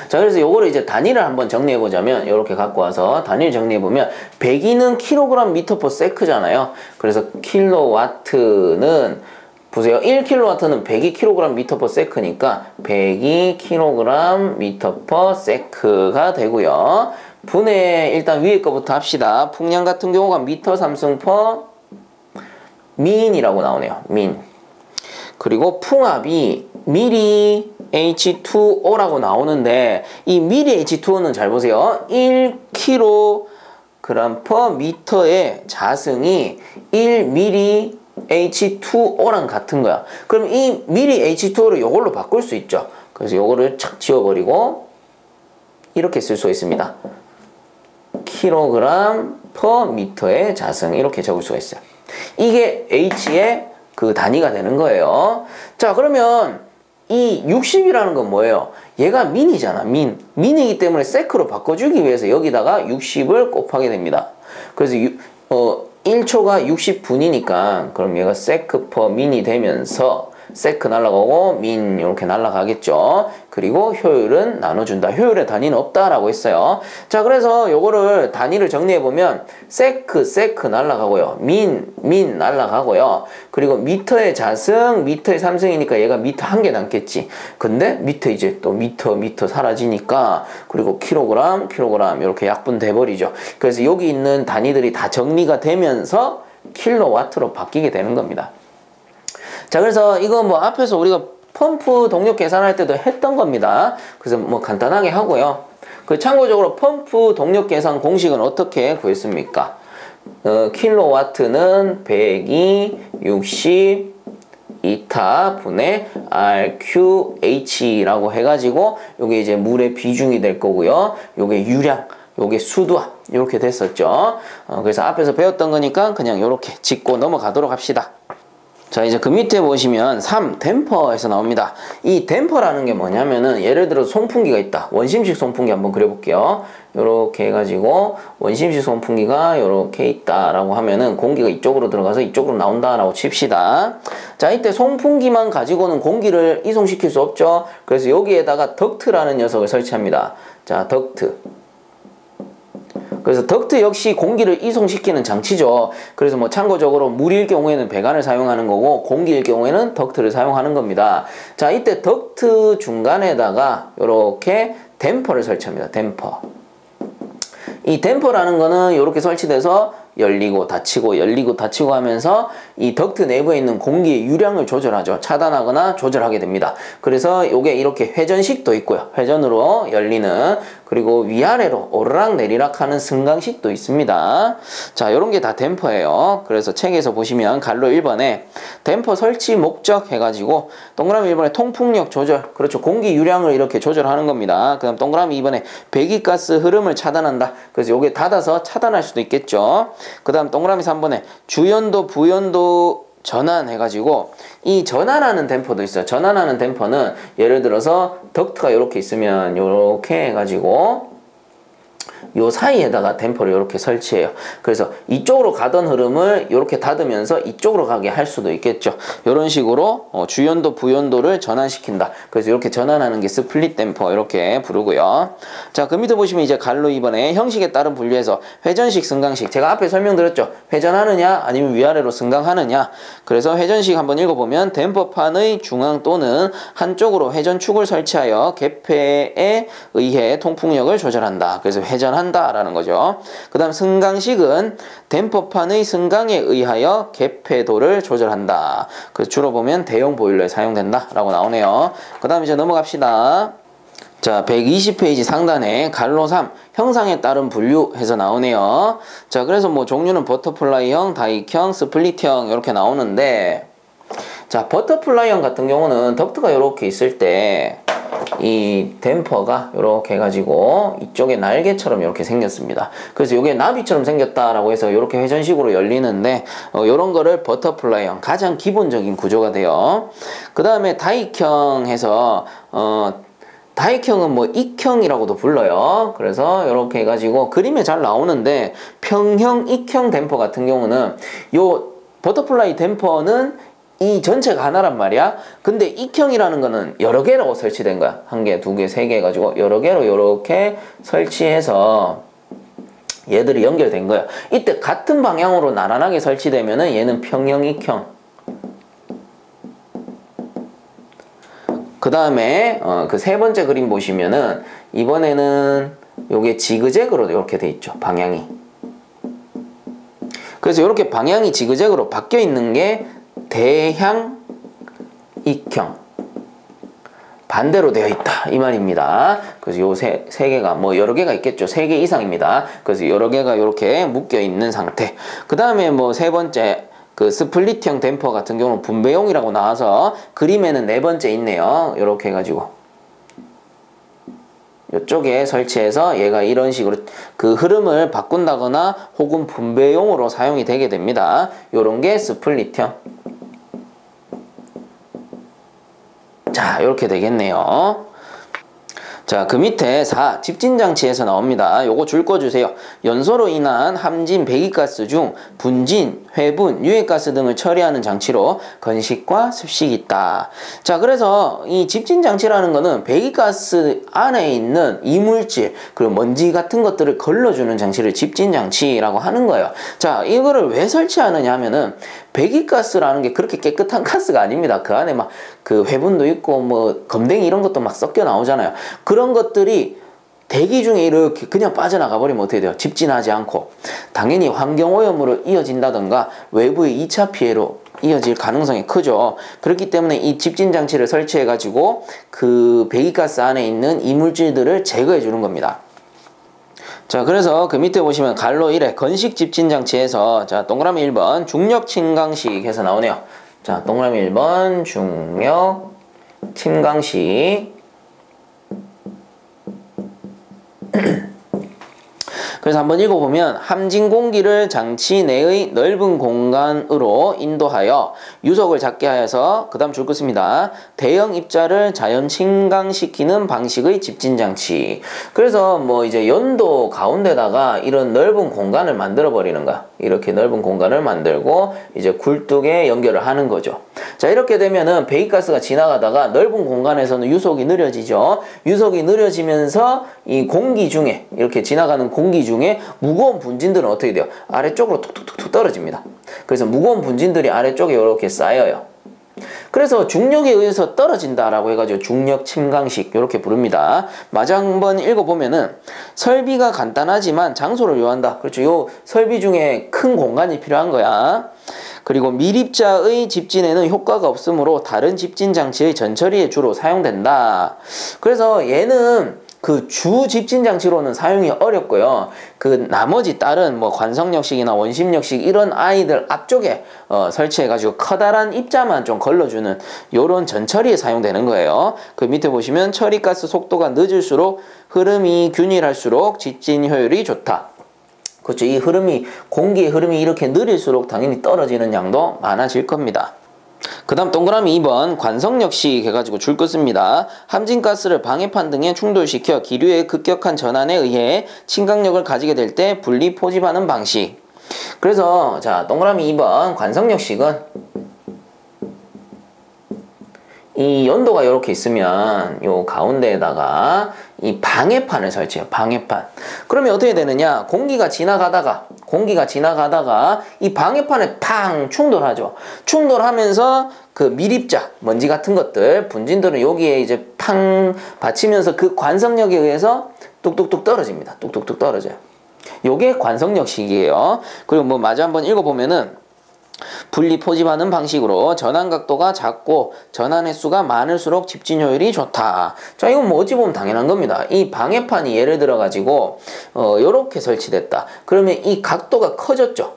Speaker 1: 자, 그래서 요거를 이제 단위를 한번 정리해 보자면 이렇게 갖고 와서 단위를 정리해 보면 102는 kg/ms잖아요. 그래서 킬로와트는 보세요. 1kW는 102kg/ms니까 102kg/ms가 되고요. 분의 일단 위에 거부터 합시다. 풍량 같은 경우가 미터 3승/, 민이라고 나오네요. 민. 그리고 풍압이 미리 H2O라고 나오는데 이 미리 H2O는 잘 보세요. 1kg/m의 자승이 1mili H2O랑 같은 거야. 그럼 이 mili H2O를 이걸로 바꿀 수 있죠. 그래서 이거를 착 지워버리고 이렇게 쓸 수 있습니다. kg/m의 자승 이렇게 적을 수가 있어요. 이게 H의 그 단위가 되는 거예요. 자, 그러면 이 60이라는 건 뭐예요? 얘가 민이잖아. 민이기 때문에 세크로 바꿔주기 위해서 여기다가 60을 곱하게 됩니다. 그래서 1초가 60분이니까 그럼 얘가 세크 퍼 민이 되면서 세크 날아가고 민 이렇게 날아가겠죠. 그리고 효율은 나눠준다. 효율의 단위는 없다라고 했어요. 자, 그래서 요거를 단위를 정리해보면 세크 날라가고요. 민 날라가고요. 그리고 미터의 자승, 미터의 삼승이니까 얘가 미터 한 개 남겠지. 근데 미터 이제 또 미터 사라지니까 그리고 킬로그램 이렇게 약분돼 버리죠. 그래서 여기 있는 단위들이 다 정리가 되면서 킬로와트로 바뀌게 되는 겁니다. 자, 그래서 이거 뭐 앞에서 우리가 펌프 동력 계산할 때도 했던 겁니다. 그래서 뭐 간단하게 하고요. 그 참고적으로 펌프 동력 계산 공식은 어떻게 구했습니까? 킬로와트는 102, 60 이타 분의 RQH라고 해가지고 요게 이제 물의 비중이 될 거고요. 요게 유량, 요게 수도압 이렇게 됐었죠. 그래서 앞에서 배웠던 거니까 그냥 요렇게 짚고 넘어가도록 합시다. 자, 이제 그 밑에 보시면 3 댐퍼에서 나옵니다. 이 댐퍼라는 게 뭐냐면은 예를 들어 송풍기가 있다. 원심식 송풍기 한번 그려볼게요. 요렇게 해가지고 원심식 송풍기가 요렇게 있다라고 하면은 공기가 이쪽으로 들어가서 이쪽으로 나온다라고 칩시다. 자, 이때 송풍기만 가지고는 공기를 이송시킬 수 없죠. 그래서 여기에다가 덕트라는 녀석을 설치합니다. 자, 덕트. 그래서 덕트 역시 공기를 이송시키는 장치죠. 그래서 뭐 참고적으로 물일 경우에는 배관을 사용하는 거고 공기일 경우에는 덕트를 사용하는 겁니다. 자, 이때 덕트 중간에다가 이렇게 댐퍼를 설치합니다. 댐퍼. 이 댐퍼라는 거는 이렇게 설치돼서 열리고 닫히고 열리고 닫히고 하면서 이 덕트 내부에 있는 공기의 유량을 조절하죠. 차단하거나 조절하게 됩니다. 그래서 요게 이렇게 회전식도 있고요. 회전으로 열리는, 그리고 위아래로 오르락 내리락 하는 승강식도 있습니다. 자, 요런 게 다 댐퍼예요. 그래서 책에서 보시면 갈로 1번에 댐퍼 설치 목적 해가지고 동그라미 1번에 통풍력 조절, 그렇죠. 공기 유량을 이렇게 조절하는 겁니다. 그 다음 동그라미 2번에 배기가스 흐름을 차단한다. 그래서 요게 닫아서 차단할 수도 있겠죠. 그 다음 동그라미 3번에 주연도 부연도 전환해가지고 이 전환하는 댐퍼도 있어요. 전환하는 댐퍼는 예를 들어서 덕트가 이렇게 있으면 이렇게 해가지고 요 사이에다가 댐퍼를 이렇게 설치해요. 그래서 이쪽으로 가던 흐름을 이렇게 닫으면서 이쪽으로 가게 할 수도 있겠죠. 이런 식으로 주연도 부연도를 전환시킨다. 그래서 이렇게 전환하는 게 스플릿 댐퍼 이렇게 부르고요. 자, 그 밑에 보시면 이제 갈로 2번에 형식에 따른 분류에서 회전식, 승강식. 제가 앞에 설명드렸죠. 회전하느냐 아니면 위아래로 승강하느냐. 그래서 회전식 한번 읽어보면 댐퍼판의 중앙 또는 한쪽으로 회전축을 설치하여 개폐에 의해 통풍력을 조절한다. 그래서 회전한다 라는 거죠. 그 다음 승강식은 댐퍼판의 승강에 의하여 개폐도를 조절한다. 그래서 주로 보면 대형 보일러에 사용된다 라고 나오네요. 그 다음 이제 넘어갑시다. 자, 120페이지 상단에 갈로 3 형상에 따른 분류해서 나오네요. 자, 그래서 뭐 종류는 버터플라이형, 다익형, 스플릿형 이렇게 나오는데, 자, 버터플라이형 같은 경우는 덕트가 이렇게 있을 때 이 댐퍼가 이렇게 해가지고 이쪽에 날개처럼 이렇게 생겼습니다. 그래서 이게 나비처럼 생겼다라고 해서 이렇게 회전식으로 열리는데 이런 거를 버터플라이형, 가장 기본적인 구조가 돼요. 그 다음에 다익형 해서 다익형은 뭐 익형이라고도 불러요. 그래서 이렇게 해가지고 그림에 잘 나오는데, 평형, 익형 댐퍼 같은 경우는 요 버터플라이 댐퍼는 이 전체가 하나란 말이야. 근데 익형이라는 거는 여러 개로 설치된 거야. 한 개, 두 개, 세 개 해가지고 여러 개로 이렇게 설치해서 얘들이 연결된 거야. 이때 같은 방향으로 나란하게 설치되면은 얘는 평형, 익형. 그 다음에 그 세 번째 그림 보시면은 이번에는 요게 지그재그로 이렇게 돼 있죠. 방향이. 그래서 이렇게 방향이 지그재그로 바뀌어 있는 게 대향 익형, 반대로 되어 있다 이 말입니다. 그래서 요 세 개가 뭐 여러 개가 있겠죠. 3개 이상입니다. 그래서 여러 개가 이렇게 묶여 있는 상태. 그 다음에 뭐 세 번째 그 스플릿형 댐퍼 같은 경우는 분배용이라고 나와서 그림에는 4번째 있네요. 이렇게 해가지고 이쪽에 설치해서 얘가 이런 식으로 그 흐름을 바꾼다거나 혹은 분배용으로 사용이 되게 됩니다. 요런 게 스플릿형. 자, 이렇게 되겠네요. 자, 그 밑에 4 집진장치에서 나옵니다. 요거 줄 거 주세요. 연소로 인한 함진 배기가스 중 분진, 회분, 유해가스 등을 처리하는 장치로 건식과 습식이 있다. 자, 그래서 이 집진장치라는 거는 배기가스 안에 있는 이물질, 그리고 먼지 같은 것들을 걸러주는 장치를 집진장치라고 하는 거예요. 자, 이거를 왜 설치하느냐 하면은 배기가스라는 게 그렇게 깨끗한 가스가 아닙니다. 그 안에 막 그 회분도 있고 뭐 검댕이 이런 것도 막 섞여 나오잖아요. 그런 것들이 대기 중에 이렇게 그냥 빠져나가 버리면 어떻게 돼요? 집진하지 않고 당연히 환경오염으로 이어진다던가 외부의 2차 피해로 이어질 가능성이 크죠. 그렇기 때문에 이 집진장치를 설치해 가지고 그 배기가스 안에 있는 이물질들을 제거해 주는 겁니다. 자, 그래서 그 밑에 보시면 갈로 1에 건식 집진장치에서 자, 동그라미 1번 중력 침강식 해서 나오네요. 자, 동그라미 1번 중력 침강식. 그래서 한번 읽어보면 함진 공기를 장치 내의 넓은 공간으로 인도하여 유속을 작게 하여서 그 다음 줄 것입니다. 대형 입자를 자연 침강시키는 방식의 집진장치. 그래서 뭐 이제 연도 가운데다가 이런 넓은 공간을 만들어 버리는 거야. 이렇게 넓은 공간을 만들고 이제 굴뚝에 연결을 하는 거죠. 자, 이렇게 되면은 배기가스가 지나가다가 넓은 공간에서는 유속이 느려지죠. 유속이 느려지면서 이 공기 중에 이렇게 지나가는 공기 중에 무거운 분진들은 어떻게 돼요? 아래쪽으로 툭툭툭 떨어집니다. 그래서 무거운 분진들이 아래쪽에 이렇게 쌓여요. 그래서 중력에 의해서 떨어진다라고 해가지고 중력 침강식 이렇게 부릅니다. 마저 한번 읽어보면은 설비가 간단하지만 장소를 요한다. 그렇죠. 요 설비 중에 큰 공간이 필요한 거야. 그리고 밀입자의 집진에는 효과가 없으므로 다른 집진 장치의 전처리에 주로 사용된다. 그래서 얘는 그 주 집진 장치로는 사용이 어렵고요. 그 나머지 다른 뭐 관성역식이나 원심역식 이런 아이들 앞쪽에 설치해가지고 커다란 입자만 좀 걸러주는 요런 전처리에 사용되는 거예요. 그 밑에 보시면 처리가스 속도가 늦을수록 흐름이 균일할수록 집진 효율이 좋다. 그렇죠. 이 흐름이 공기의 흐름이 이렇게 느릴수록 당연히 떨어지는 양도 많아질 겁니다. 그 다음 동그라미 2번 관성역식 해가지고 줄 것입니다. 함진가스를 방해판 등에 충돌시켜 기류의 급격한 전환에 의해 침강력을 가지게 될 때 분리 포집하는 방식. 그래서 자, 동그라미 2번 관성역식은 이 연도가 이렇게 있으면 요 가운데에다가 이 방해판을 설치해요. 방해판. 그러면 어떻게 되느냐? 공기가 지나가다가 이 방해판에 팡 충돌하죠. 충돌하면서 그 밀입자, 먼지 같은 것들, 분진들은 여기에 이제 팡 받치면서 그 관성력에 의해서 뚝뚝뚝 떨어집니다. 뚝뚝뚝 떨어져요. 요게 관성역식이에요. 그리고 뭐 마저 한번 읽어보면은 분리 포집하는 방식으로 전환 각도가 작고 전환 횟수가 많을수록 집진 효율이 좋다. 자, 이건 뭐 어찌 보면 당연한 겁니다. 이 방해판이 예를 들어 가지고 요렇게 설치됐다. 그러면 이 각도가 커졌죠.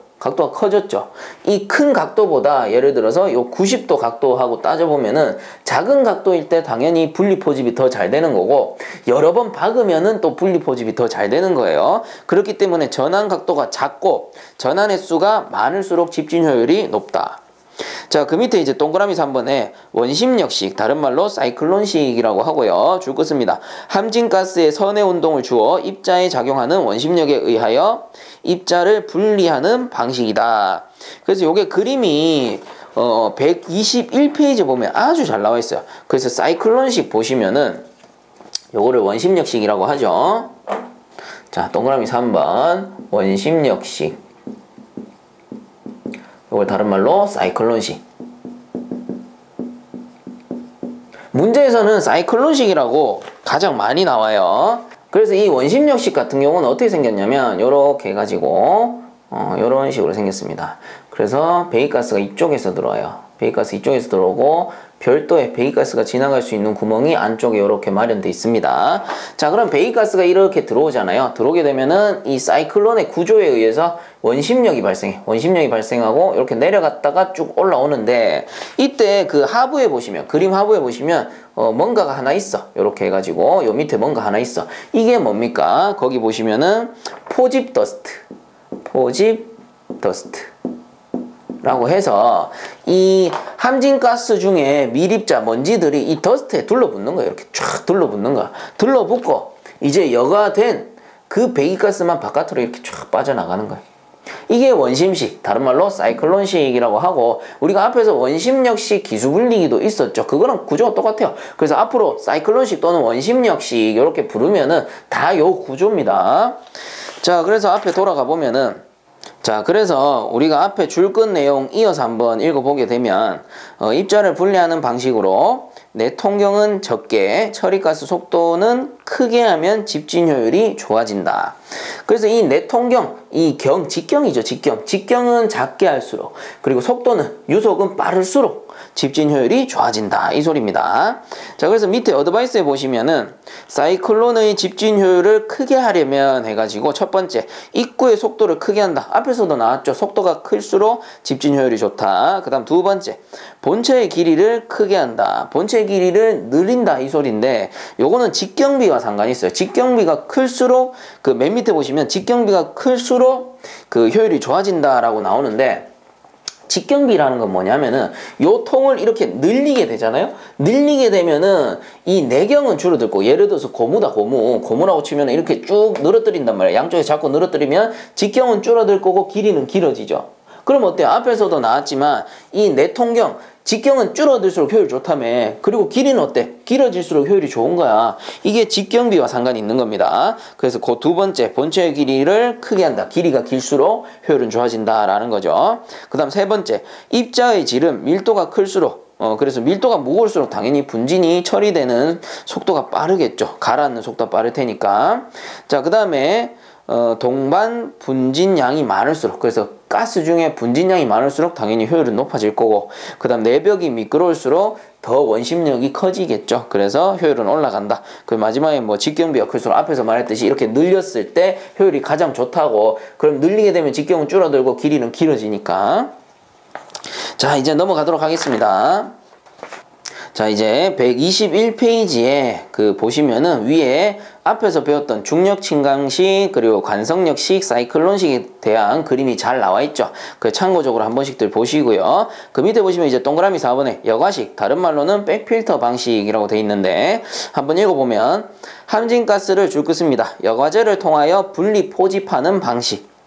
Speaker 1: 이 큰 각도보다 예를 들어서 요 90도 각도하고 따져보면은 작은 각도일 때 당연히 분리 포집이 더 잘 되는 거고 여러 번 박으면은 또 분리 포집이 더 잘 되는 거예요. 그렇기 때문에 전환 각도가 작고 전환 횟수가 많을수록 집진 효율이 높다. 자, 그 밑에 이제 동그라미 3번에 원심역식, 다른 말로 사이클론식이라고 하고요. 줄 것입니다. 함진가스에 선의 운동을 주어 입자에 작용하는 원심력에 의하여 입자를 분리하는 방식이다. 그래서 요게 그림이 121페이지 보면 아주 잘 나와 있어요. 그래서 사이클론식 보시면은 요거를 원심역식이라고 하죠. 자, 동그라미 3번 원심역식. 이걸 다른 말로 사이클론식. 문제에서는 사이클론식이라고 가장 많이 나와요. 그래서 이 원심역식 같은 경우는 어떻게 생겼냐면 요렇게 해가지고 요런 식으로 생겼습니다. 그래서 배기가스가 이쪽에서 들어와요. 배기가스 이쪽에서 들어오고 별도의 배기가스가 지나갈 수 있는 구멍이 안쪽에 이렇게 마련되어 있습니다. 자, 그럼 배기가스가 이렇게 들어오잖아요. 들어오게 되면은 이 사이클론의 구조에 의해서 원심력이 발생해. 원심력이 발생하고 이렇게 내려갔다가 쭉 올라오는데 이때 그 하부에 보시면, 그림 하부에 보시면 뭔가가 하나 있어. 이렇게 해가지고 요 밑에 뭔가 하나 있어. 이게 뭡니까? 거기 보시면은 포집 더스트 라고 해서 이 함진가스 중에 밀입자 먼지들이 이 더스트에 둘러붙는 거예요. 이렇게 쫙 둘러붙는 거야. 둘러붙고 이제 여가 된 그 배기가스만 바깥으로 이렇게 쫙 빠져나가는 거예요. 이게 원심식, 다른 말로 사이클론식이라고 하고, 우리가 앞에서 원심력식 기수분리기도 있었죠. 그거랑 구조가 똑같아요. 그래서 앞으로 사이클론식 또는 원심력식 이렇게 부르면은 다 요 구조입니다. 자, 그래서 앞에 돌아가 보면은, 자, 그래서 우리가 앞에 줄끝 내용 이어서 한번 읽어보게 되면 입자를 분리하는 방식으로 내통경은 적게, 처리가스 속도는 크게 하면 집진 효율이 좋아진다. 그래서 이 내통경, 이 직경이죠. 직경은 작게 할수록, 그리고 속도는, 유속은 빠를수록 집진 효율이 좋아진다. 이 소리입니다. 자, 그래서 밑에 어드바이스에 보시면은 사이클론의 집진 효율을 크게 하려면 해가지고 첫 번째, 입구의 속도를 크게 한다. 앞에서도 나왔죠. 속도가 클수록 집진 효율이 좋다. 그 다음 두 번째, 본체의 길이를 크게 한다. 본체의 길이를 늘린다. 이 소리인데, 요거는 직경비와 상관이 있어요. 직경비가 클수록, 그 맨 밑에 보시면 직경비가 클수록 그 효율이 좋아진다라고 나오는데, 직경비라는 건 뭐냐면은 요 통을 이렇게 늘리게 되잖아요. 늘리게 되면은 이 내경은 줄어들고, 예를 들어서 고무다, 고무라고 치면 이렇게 쭉 늘어뜨린단 말이에요. 양쪽에 자꾸 늘어뜨리면 직경은 줄어들 거고 길이는 길어지죠. 그럼 어때요? 앞에서도 나왔지만 이 내통경, 직경은 줄어들수록 효율 좋다며. 그리고 길이는 어때? 길어질수록 효율이 좋은 거야. 이게 직경비와 상관이 있는 겁니다. 그래서 그 두 번째, 본체의 길이를 크게 한다. 길이가 길수록 효율은 좋아진다라는 거죠. 그 다음 세 번째, 입자의 질은 밀도가 클수록, 그래서 밀도가 무거울수록 당연히 분진이 처리되는 속도가 빠르겠죠. 가라앉는 속도가 빠를 테니까. 자, 그 다음에 동반 분진량이 많을수록, 그래서 가스 중에 분진량이 많을수록 당연히 효율은 높아질 거고, 그 다음 내벽이 미끄러울수록 더 원심력이 커지겠죠. 그래서 효율은 올라간다. 그 마지막에 뭐 직경비가 클수록, 앞에서 말했듯이 이렇게 늘렸을 때 효율이 가장 좋다고. 그럼 늘리게 되면 직경은 줄어들고 길이는 길어지니까. 자, 이제 넘어가도록 하겠습니다. 자, 이제 121페이지에 보시면은 위에 앞에서 배웠던 중력 침강식, 그리고 관성력식, 사이클론식에 대한 그림이 잘 나와 있죠. 그 참고적으로 한 번씩들 보시고요. 그 밑에 보시면 이제 동그라미 4번에 여과식, 다른 말로는 백필터 방식이라고 돼 있는데, 한번 읽어보면 함진가스를 줄긋습니다. 여과제를 통하여 분리 포집하는 방식.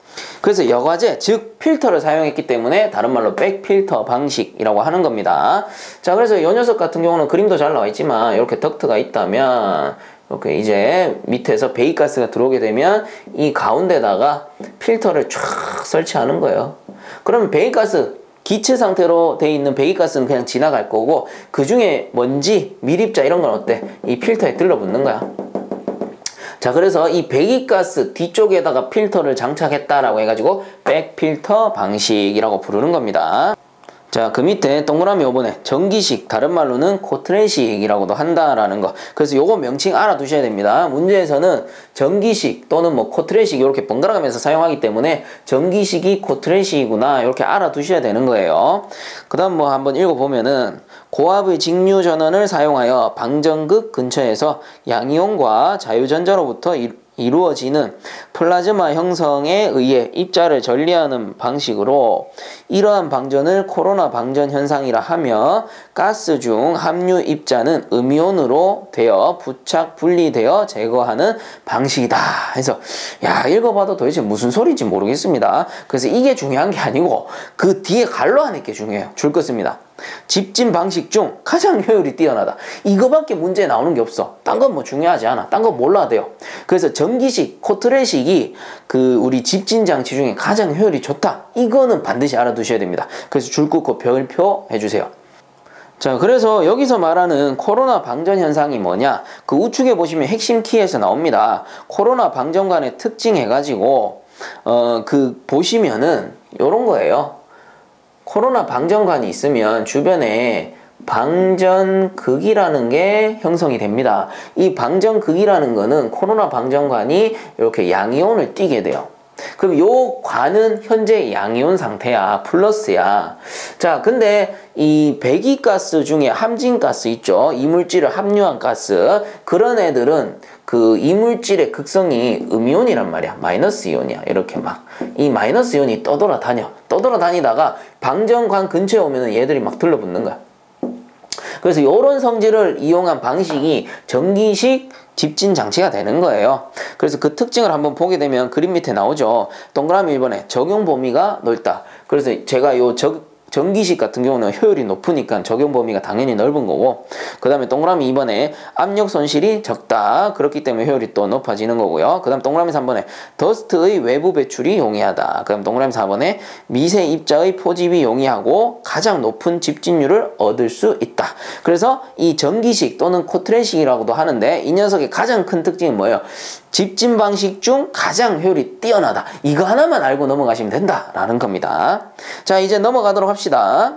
Speaker 1: 그래서 여과제, 즉 필터를 사용했기 때문에 다른 말로 백필터 방식이라고 하는 겁니다. 자, 그래서 이 녀석 같은 경우는 그림도 잘 나와 있지만 이렇게 덕트가 있다면 이렇게 이제 밑에서 배기가스가 들어오게 되면 이 가운데다가 필터를 쫙 설치하는 거예요. 그러면 배기가스, 기체 상태로 돼 있는 배기가스는 그냥 지나갈 거고, 그 중에 먼지, 밀입자 이런 건 어때? 이 필터에 들러붙는 거야. 자, 그래서 이 배기가스 뒤쪽에다가 필터를 장착했다라고 해가지고 백필터 방식이라고 부르는 겁니다. 자, 그 밑에 동그라미 5번에 전기식, 다른 말로는 코트레식이라고도 한다라는 거. 그래서 요거 명칭 알아두셔야 됩니다. 문제에서는 전기식 또는 뭐 코트레식 이렇게 번갈아가면서 사용하기 때문에 전기식이 코트레식이구나 이렇게 알아두셔야 되는 거예요. 그 다음 뭐 한번 읽어보면은 고압의 직류 전원을 사용하여 방전극 근처에서 양이온과 자유전자로부터 이루어지는 플라즈마 형성에 의해 입자를 전리하는 방식으로, 이러한 방전을 코로나 방전 현상이라 하며, 가스 중 함유 입자는 음이온으로 되어 부착 분리되어 제거하는 방식이다. 해서 야, 읽어봐도 도대체 무슨 소리인지 모르겠습니다. 그래서 이게 중요한 게 아니고 그 뒤에 갈로 하는 게 중요해요. 줄 것입니다. 집진 방식 중 가장 효율이 뛰어나다. 이거밖에 문제에 나오는 게 없어. 딴 건 뭐 중요하지 않아. 딴 거 몰라도 돼요. 그래서 전기식, 코트레식이 우리 집진 장치 중에 가장 효율이 좋다. 이거는 반드시 알아두셔야 됩니다. 그래서 줄 긋고 별표 해주세요. 자, 그래서 여기서 말하는 코로나 방전 현상이 뭐냐? 그 우측에 보시면 핵심 키에서 나옵니다. 코로나 방전관의 특징 해가지고 보시면은 요런 거예요. 코로나 방전관이 있으면 주변에 방전극이라는 게 형성이 됩니다. 이 방전극이라는 거는 코로나 방전관이 이렇게 양이온을 띠게 돼요. 그럼 요 관은 현재 양이온 상태야. 플러스야. 자, 근데 이 배기가스 중에 함진가스 있죠. 이물질을 함유한 가스. 그런 애들은 그 이물질의 극성이 음이온이란 말이야. 마이너스 이온이야. 이렇게 막 이 마이너스 이온이 떠돌아다니다가 방전관 근처에 오면 얘들이 막 들러붙는 거야. 그래서 이런 성질을 이용한 방식이 전기식 집진 장치가 되는 거예요. 그래서 그 특징을 한번 보게 되면 그림 밑에 나오죠. 동그라미 1번에 적용 범위가 넓다. 그래서 제가 전기식 같은 경우는 효율이 높으니까 적용 범위가 당연히 넓은 거고, 그 다음에 동그라미 2번에 압력 손실이 적다. 그렇기 때문에 효율이 또 높아지는 거고요. 그 다음 동그라미 3번에 더스트의 외부 배출이 용이하다. 그 다음 동그라미 4번에 미세 입자의 포집이 용이하고 가장 높은 집진율을 얻을 수 있다. 그래서 이 전기식 또는 코트레식이라고도 하는데, 이 녀석의 가장 큰 특징은 뭐예요? 집진 방식 중 가장 효율이 뛰어나다. 이거 하나만 알고 넘어가시면 된다라는 겁니다. 자, 이제 넘어가도록 합시다.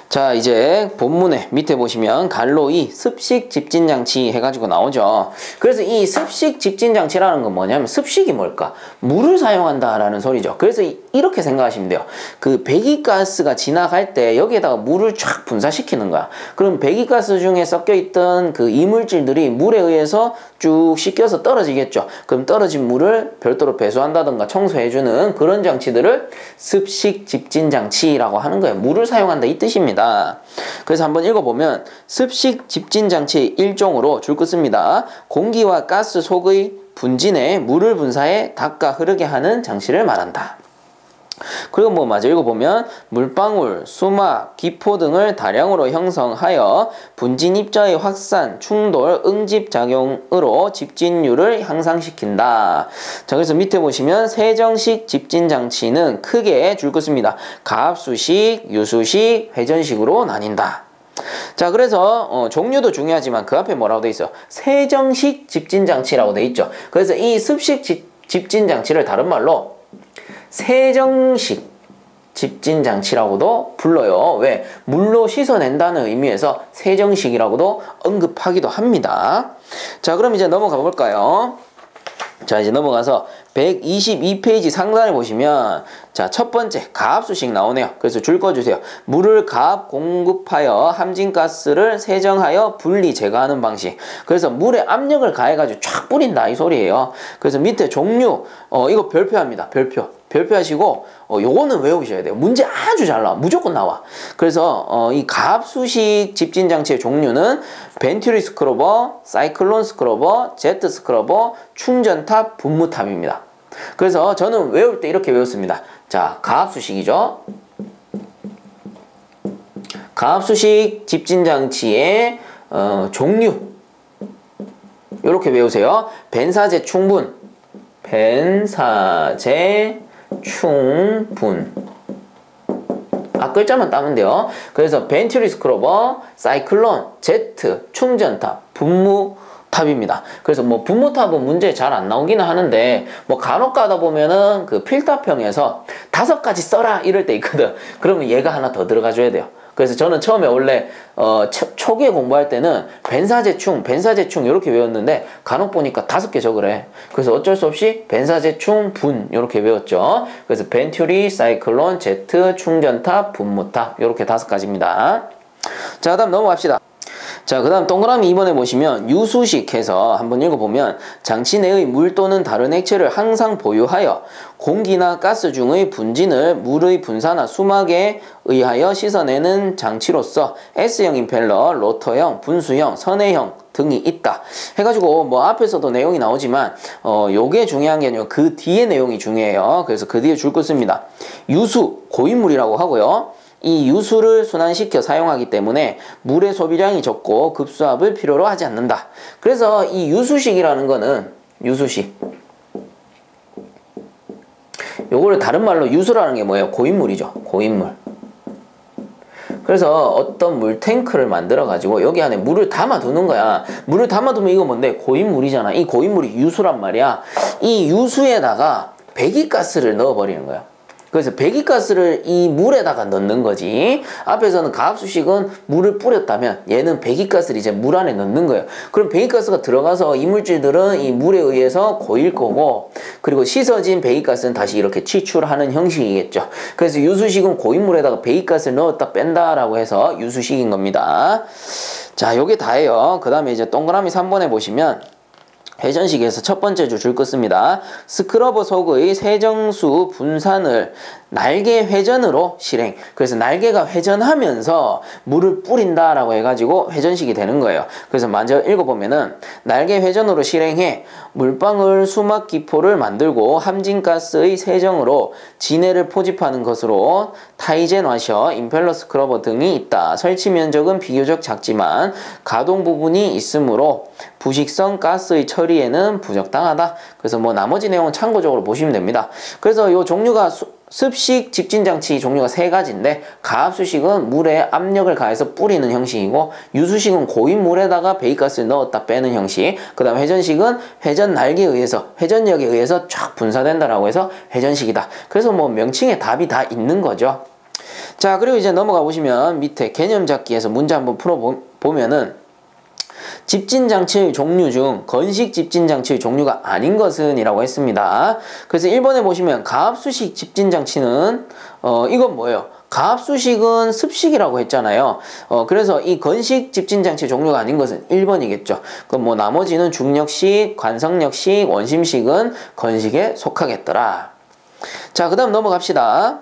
Speaker 1: 자, 이제 본문에 밑에 보시면 갈로 2 습식 집진장치 해가지고 나오죠. 그래서 이 습식 집진장치라는 건 뭐냐면, 습식이 뭘까? 물을 사용한다라는 소리죠. 그래서 이렇게 생각하시면 돼요. 그 배기가스가 지나갈 때 여기에다가 물을 쫙 분사시키는 거야. 그럼 배기가스 중에 섞여있던 그 이물질들이 물에 의해서 쭉 씻겨서 떨어지겠죠. 그럼 떨어진 물을 별도로 배수한다던가 청소해주는 그런 장치들을 습식 집진장치라고 하는 거예요. 물을 사용한다 이 뜻입니다. 그래서 한번 읽어보면, 습식 집진장치 일종으로 줄 거 씁니다. 공기와 가스 속의 분진에 물을 분사해 닦아 흐르게 하는 장치를 말한다. 그리고 뭐 마저 읽어보면, 물방울, 수막, 기포 등을 다량으로 형성하여 분진 입자의 확산, 충돌, 응집 작용으로 집진율을 향상시킨다. 자, 그래서 밑에 보시면 세정식 집진 장치는 크게 줄 거 씁니다. 가압수식, 유수식, 회전식으로 나뉜다. 자, 그래서 종류도 중요하지만 그 앞에 뭐라고 돼 있어요? 세정식 집진 장치라고 돼 있죠. 그래서 이 습식 집진 장치를 다른 말로 세정식 집진장치라고도 불러요. 왜? 물로 씻어낸다는 의미에서 세정식이라고도 언급하기도 합니다. 자, 그럼 이제 넘어가 볼까요? 자, 이제 넘어가서 122페이지 상단에 보시면, 자, 첫 번째 가압수식 나오네요. 그래서 줄 거 주세요. 물을 가압 공급하여 함진가스를 세정하여 분리 제거하는 방식. 그래서 물에 압력을 가해가지고 쫙 뿌린다 이 소리예요. 그래서 밑에 종류 이거 별표합니다. 별표하시고 요거는 외우셔야 돼요. 문제 아주 잘 나와. 무조건 나와. 그래서 이 가압수식 집진장치의 종류는 벤튜리 스크러버, 사이클론 스크러버, 제트 스크러버, 충전탑, 분무탑입니다. 그래서 저는 외울 때 이렇게 외웠습니다. 자, 가압수식이죠. 가압수식 집진장치의 종류 이렇게 외우세요. 벤사제 충분, 벤사제 충분. 앞글자만 따면 돼요. 그래서 벤튜리 스크러버, 사이클론, 제트, 충전탑, 분무탑입니다. 그래서 뭐 분무탑은 문제 잘 안 나오기는 하는데, 뭐 간혹 가다 보면은 그 필답형에서 5가지 써라 이럴 때 있거든. 그러면 얘가 하나 더 들어가 줘야 돼요. 그래서 저는 처음에 원래 초기에 공부할 때는 벤사제충 이렇게 외웠는데, 간혹 보니까 5개 적으래. 그래서 어쩔 수 없이 벤사제충, 분 이렇게 외웠죠. 그래서 벤튜리, 사이클론, 제트, 충전탑, 분무탑 이렇게 5가지입니다. 자, 그다음 넘어갑시다. 자, 그 다음 동그라미 2번에 보시면 유수식 해서 한번 읽어보면, 장치 내의 물 또는 다른 액체를 항상 보유하여 공기나 가스 중의 분진을 물의 분사나 수막에 의하여 씻어내는 장치로서 S형 임펠러, 로터형, 분수형, 선회형 등이 있다 해가지고, 뭐 앞에서도 내용이 나오지만 요게 중요한 게 아니고 그 뒤에 내용이 중요해요. 그래서 그 뒤에 줄 거 씁니다. 유수, 고인물이라고 하고요. 이 유수를 순환시켜 사용하기 때문에 물의 소비량이 적고 급수압을 필요로 하지 않는다. 그래서 이 유수식이라는 거는, 유수식, 요거를 다른 말로 유수라는 게 뭐예요? 고인물이죠. 고인물. 그래서 어떤 물탱크를 만들어 가지고 여기 안에 물을 담아 두는 거야. 물을 담아 두면 이거 뭔데? 고인물이잖아. 이 고인물이 유수란 말이야. 이 유수에다가 배기가스를 넣어 버리는 거야. 그래서 배기가스를 이 물에다가 넣는 거지. 앞에서는 가압수식은 물을 뿌렸다면, 얘는 배기가스를 이제 물 안에 넣는 거예요. 그럼 배기가스가 들어가서 이물질들은 이 물에 의해서 고일 거고, 그리고 씻어진 배기가스는 다시 이렇게 취출하는 형식이겠죠. 그래서 유수식은 고인물에다가 배기가스를 넣었다 뺀다라고 해서 유수식인 겁니다. 자, 요게 다예요. 그 다음에 이제 동그라미 3번에 보시면 회전식에서 첫 번째 줄 거 씁니다. 스크러버 속의 세정수 분산을 날개 회전으로 실행. 그래서 날개가 회전하면서 물을 뿌린다라고 해가지고 회전식이 되는 거예요. 그래서 먼저 읽어보면은 날개 회전으로 실행해 물방울 수막 기포를 만들고 함진가스의 세정으로 진해를 포집하는 것으로 타이젠 와셔, 임펠러 스크러버 등이 있다. 설치 면적은 비교적 작지만 가동 부분이 있으므로 부식성 가스의 처리에는 부적당하다. 그래서 뭐 나머지 내용은 참고적으로 보시면 됩니다. 그래서 이 종류가 습식 집진장치 종류가 세 가지인데, 가압수식은 물에 압력을 가해서 뿌리는 형식이고, 유수식은 고인 물에다가 배기가스를 넣었다 빼는 형식, 그 다음 회전식은 회전 날개에 의해서, 회전력에 의해서 쫙 분사된다라고 해서 회전식이다. 그래서 뭐 명칭에 답이 다 있는 거죠. 자, 그리고 이제 넘어가 보시면 밑에 개념 잡기에서 문제 한번 풀어보면은 집진장치의 종류 중 건식 집진장치의 종류가 아닌 것은 이라고 했습니다. 그래서 1번에 보시면 가압수식 집진장치는 이건 뭐예요? 가압수식은 습식이라고 했잖아요. 그래서 이 건식 집진장치 종류가 아닌 것은 1번이겠죠. 그럼 뭐 나머지는 중력식, 관성력식, 원심식은 건식에 속하겠더라. 자, 그 다음 넘어갑시다.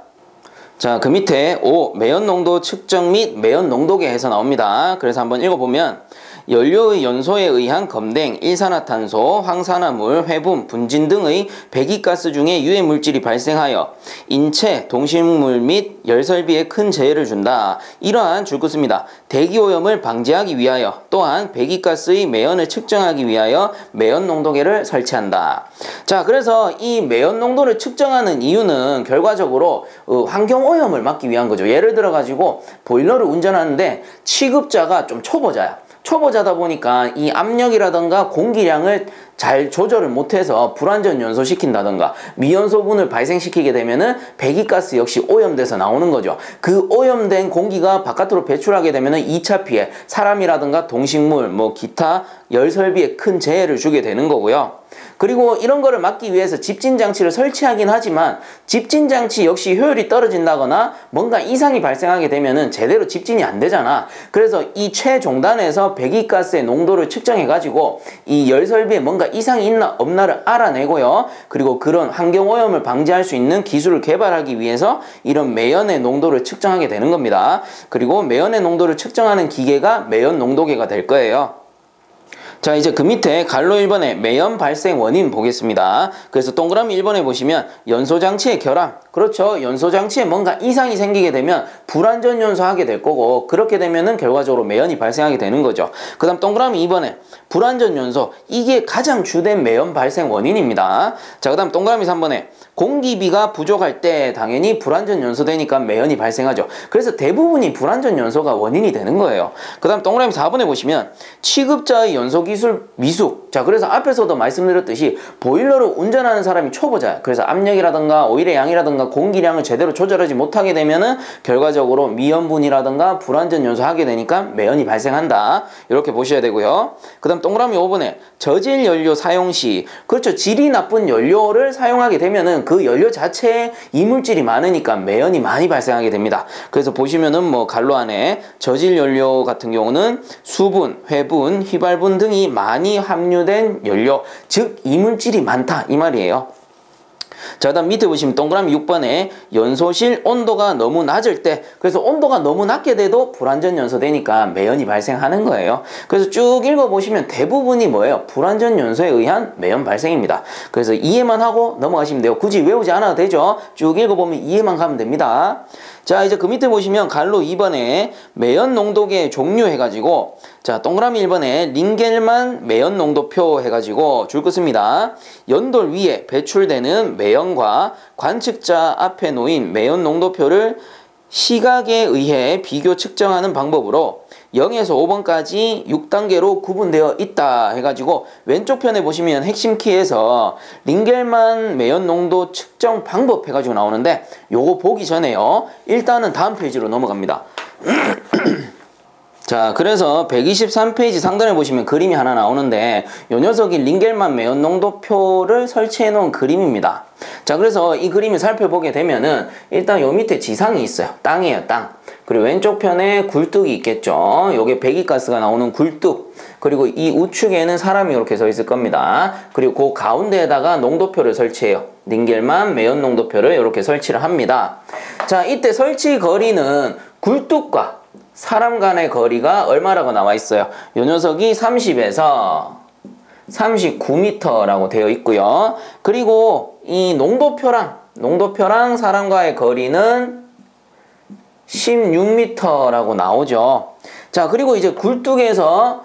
Speaker 1: 자, 그 밑에 5. 매연농도 측정 및 매연농도계에서 나옵니다. 그래서 한번 읽어보면 연료의 연소에 의한 검댕, 일산화탄소, 황산화물, 회분, 분진 등의 배기가스 중에 유해물질이 발생하여 인체, 동식물 및 열설비에 큰 재해를 준다. 이러한 줄긋습니다. 대기오염을 방지하기 위하여 또한 배기가스의 매연을 측정하기 위하여 매연농도계를 설치한다. 자, 그래서 이 매연농도를 측정하는 이유는 결과적으로 환경오염을 막기 위한 거죠. 예를 들어 가지고 보일러를 운전하는데 취급자가 좀 초보자다 보니까 이 압력이라던가 공기량을 잘 조절을 못해서 불완전 연소시킨다던가 미연소분을 발생시키게 되면은 배기가스 역시 오염돼서 나오는 거죠. 그 오염된 공기가 바깥으로 배출하게 되면은 2차 피해, 사람이라던가 동식물, 뭐 기타 열설비에 큰 재해를 주게 되는 거고요. 그리고 이런 거를 막기 위해서 집진장치를 설치하긴 하지만 집진장치 역시 효율이 떨어진다거나 뭔가 이상이 발생하게 되면은 제대로 집진이 안 되잖아. 그래서 이 최종단에서 배기가스의 농도를 측정해 가지고 이 열설비에 뭔가 이상이 있나 없나를 알아내고요. 그리고 그런 환경오염을 방지할 수 있는 기술을 개발하기 위해서 이런 매연의 농도를 측정하게 되는 겁니다. 그리고 매연의 농도를 측정하는 기계가 매연농도계가 될 거예요. 자, 이제 그 밑에 갈로 1번에 매연 발생 원인 보겠습니다. 그래서 동그라미 1번에 보시면 연소장치의 결함. 그렇죠. 연소장치에 뭔가 이상이 생기게 되면 불완전 연소하게 될 거고, 그렇게 되면은 결과적으로 매연이 발생하게 되는 거죠. 그 다음 동그라미 2번에 불완전 연소. 이게 가장 주된 매연 발생 원인입니다. 자, 그 다음 동그라미 3번에 공기비가 부족할 때 당연히 불완전 연소되니까 매연이 발생하죠. 그래서 대부분이 불완전 연소가 원인이 되는 거예요. 그 다음 동그라미 4번에 보시면 취급자의 연소기술 미숙. 자, 그래서 앞에서도 말씀드렸듯이 보일러를 운전하는 사람이 초보자야. 그래서 압력이라든가 오일의 양이라든가 공기량을 제대로 조절하지 못하게 되면은 결과적으로 미연분이라든가 불완전 연소하게 되니까 매연이 발생한다. 이렇게 보셔야 되고요. 그 다음 동그라미 5번에 저질 연료 사용 시, 그렇죠. 질이 나쁜 연료를 사용하게 되면은 그 연료 자체에 이물질이 많으니까 매연이 많이 발생하게 됩니다. 그래서 보시면은 뭐 갈로 안에 저질 연료 같은 경우는 수분, 회분, 휘발분 등이 많이 함유된 연료, 즉 이물질이 많다 이 말이에요. 자, 다음 밑에 보시면 동그라미 6번에 연소실 온도가 너무 낮을 때, 그래서 온도가 너무 낮게 돼도 불완전 연소되니까 매연이 발생하는 거예요. 그래서 쭉 읽어보시면 대부분이 뭐예요? 불완전 연소에 의한 매연 발생입니다. 그래서 이해만 하고 넘어가시면 돼요. 굳이 외우지 않아도 되죠. 쭉 읽어보면 이해만 가면 됩니다. 자, 이제 그 밑에 보시면 갈로 2번에 매연 농도계 종류 해가지고, 자, 동그라미 1번에 링겔만 매연 농도표 해가지고 줄 것입니다. 연돌 위에 배출되는 매연과 관측자 앞에 놓인 매연 농도표를 시각에 의해 비교 측정하는 방법으로 0에서 5번까지 6단계로 구분되어 있다 해가지고 왼쪽 편에 보시면 핵심 키에서 링겔만 매연 농도 측정 방법 해가지고 나오는데, 요거 보기 전에요, 일단은 다음 페이지로 넘어갑니다. 자, 그래서 123페이지 상단에 보시면 그림이 하나 나오는데, 요 녀석이 링겔만 매연 농도표를 설치해 놓은 그림입니다. 자, 그래서 이 그림을 살펴보게 되면은 일단 요 밑에 지상이 있어요. 땅이에요, 땅. 그리고 왼쪽 편에 굴뚝이 있겠죠. 요게 배기가스가 나오는 굴뚝. 그리고 이 우측에는 사람이 이렇게 서 있을 겁니다. 그리고 그 가운데에다가 농도표를 설치해요. 닌겔만 매연 농도표를 이렇게 설치를 합니다. 자, 이때 설치 거리는 굴뚝과 사람 간의 거리가 얼마라고 나와 있어요? 이 녀석이 30에서 39m라고 되어 있고요. 그리고 이 농도표랑 사람과의 거리는 16m라고 나오죠. 자, 그리고 이제 굴뚝에서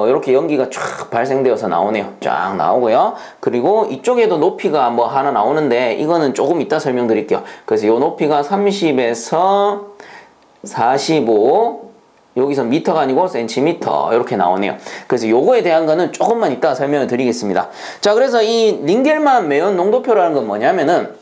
Speaker 1: 이렇게 연기가 쫙 발생되어서 나오네요. 쫙 나오고요. 그리고 이쪽에도 높이가 뭐 하나 나오는데 이거는 조금 이따 설명드릴게요. 그래서 이 높이가 30에서 45, 여기서 미터가 아니고 센티미터 이렇게 나오네요. 그래서 요거에 대한 거는 조금만 이따 설명을 드리겠습니다. 자, 그래서 이 닌겔만 매연 농도표라는 건 뭐냐면은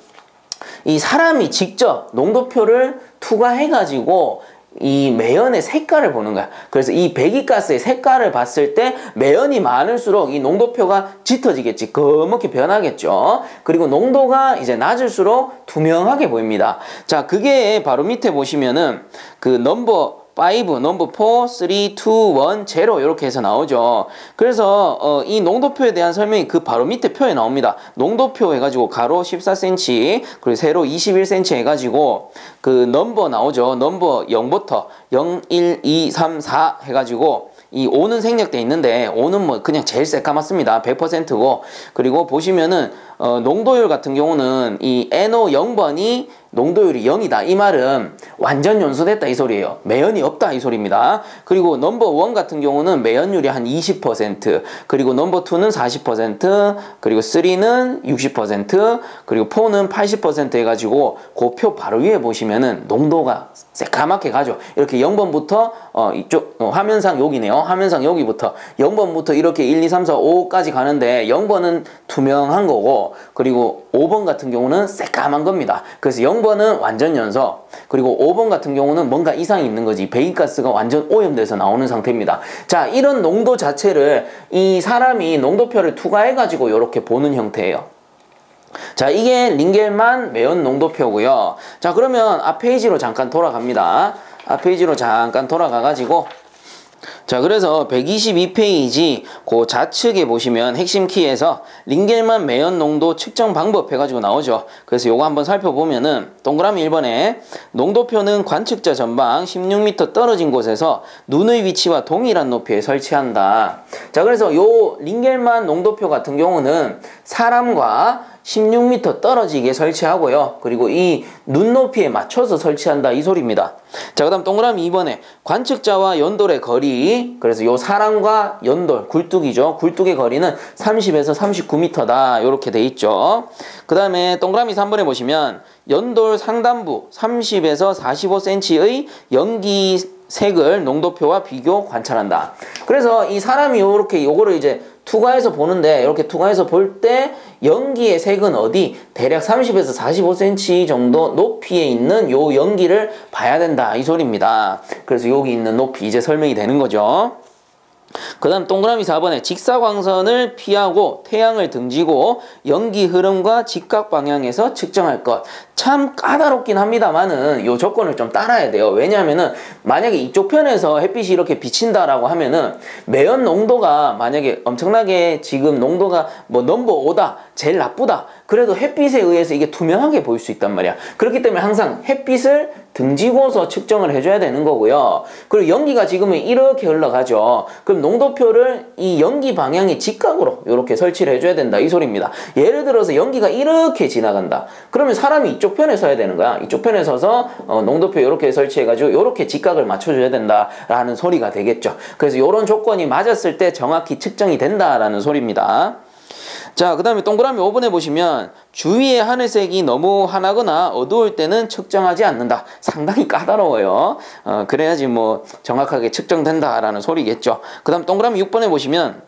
Speaker 1: 이 사람이 직접 농도표를 투과해가지고 이 매연의 색깔을 보는 거야. 그래서 이 배기가스의 색깔을 봤을 때 매연이 많을수록 이 농도표가 짙어지겠지. 검게 변하겠죠. 그리고 농도가 이제 낮을수록 투명하게 보입니다. 자, 그게 바로 밑에 보시면은 그 넘버 5, 넘버 4, 3, 2, 1, 0 이렇게 해서 나오죠. 그래서 이 농도표에 대한 설명이 그 바로 밑에 표에 나옵니다. 농도표 해가지고 가로 14cm 그리고 세로 21cm 해가지고 그 넘버 나오죠. 넘버 0부터 0, 1, 2, 3, 4 해가지고 이 5는 생략돼 있는데 5는 뭐 그냥 제일 새까맣습니다. 100%고 그리고 보시면은 농도율 같은 경우는 이 NO 0번이 농도율이 0이다. 이 말은 완전 연소됐다 이 소리예요. 매연이 없다 이 소리입니다. 그리고 넘버 1 같은 경우는 매연율이 한 20%, 그리고 넘버 2는 40%, 그리고 3는 60%, 그리고 4는 80% 해가지고 그 표 바로 위에 보시면은 농도가 새까맣게 가죠. 이렇게 0번부터 이쪽 화면상 여기네요. 화면상 여기부터 0번부터 이렇게 1, 2, 3, 4, 5까지 가는데 0번은 투명한 거고 그리고 5번 같은 경우는 새까만 겁니다. 그래서 0번은 완전 연소, 그리고 5번 같은 경우는 뭔가 이상이 있는 거지. 배기가스가 완전 오염돼서 나오는 상태입니다. 자, 이런 농도 자체를 이 사람이 농도표를 투과해가지고 이렇게 보는 형태예요. 자, 이게 닌겔만 매연 농도표고요. 자, 그러면 앞 페이지로 잠깐 돌아갑니다. 앞 페이지로 잠깐 돌아가가지고 자, 그래서 122페이지 그 좌측에 보시면 핵심 키에서 닌겔만 매연 농도 측정 방법 해가지고 나오죠. 그래서 요거 한번 살펴보면은 동그라미 1번에 농도표는 관측자 전방 16m 떨어진 곳에서 눈의 위치와 동일한 높이에 설치한다. 자, 그래서 요 닌겔만 농도표 같은 경우는 사람과 16m 떨어지게 설치하고요. 그리고 이 눈높이에 맞춰서 설치한다 이 소리입니다. 자, 그 다음 동그라미 2번에 관측자와 연돌의 거리, 그래서 요 사람과 연돌, 굴뚝이죠. 굴뚝의 거리는 30에서 39m다 이렇게 돼 있죠. 그 다음에 동그라미 3번에 보시면 연돌 상단부 30에서 45cm의 연기 색을 농도표와 비교 관찰한다. 그래서 이 사람이 요렇게 요거를 이제 투과해서 보는데 이렇게 투과해서 볼 때 연기의 색은 어디? 대략 30에서 45cm 정도 높이에 있는 요 연기를 봐야 된다 이 소리입니다. 그래서 여기 있는 높이 이제 설명이 되는 거죠. 그 다음 동그라미 4번에 직사광선을 피하고 태양을 등지고 연기 흐름과 직각 방향에서 측정할 것. 참 까다롭긴 합니다만은 요 조건을 좀 따라야 돼요. 왜냐하면은 만약에 이쪽 편에서 햇빛이 이렇게 비친다라고 하면은 매연 농도가 만약에 엄청나게 지금 농도가 뭐 넘버 5다, 제일 나쁘다. 그래도 햇빛에 의해서 이게 투명하게 보일 수 있단 말이야. 그렇기 때문에 항상 햇빛을 등지고서 측정을 해줘야 되는 거고요. 그리고 연기가 지금은 이렇게 흘러가죠. 그럼 농도표를 이 연기 방향의 직각으로 이렇게 설치를 해줘야 된다 이 소리입니다. 예를 들어서 연기가 이렇게 지나간다. 그러면 사람이 이쪽 편에 서야 되는 거야. 이쪽 편에 서서 농도표 이렇게 설치해가지고 이렇게 직각을 맞춰줘야 된다라는 소리가 되겠죠. 그래서 이런 조건이 맞았을 때 정확히 측정이 된다라는 소리입니다. 자, 그 다음에 동그라미 5번에 보시면 주위의 하늘색이 너무 환하거나 어두울 때는 측정하지 않는다. 상당히 까다로워요. 그래야지 뭐 정확하게 측정된다라는 소리겠죠. 그 다음 동그라미 6번에 보시면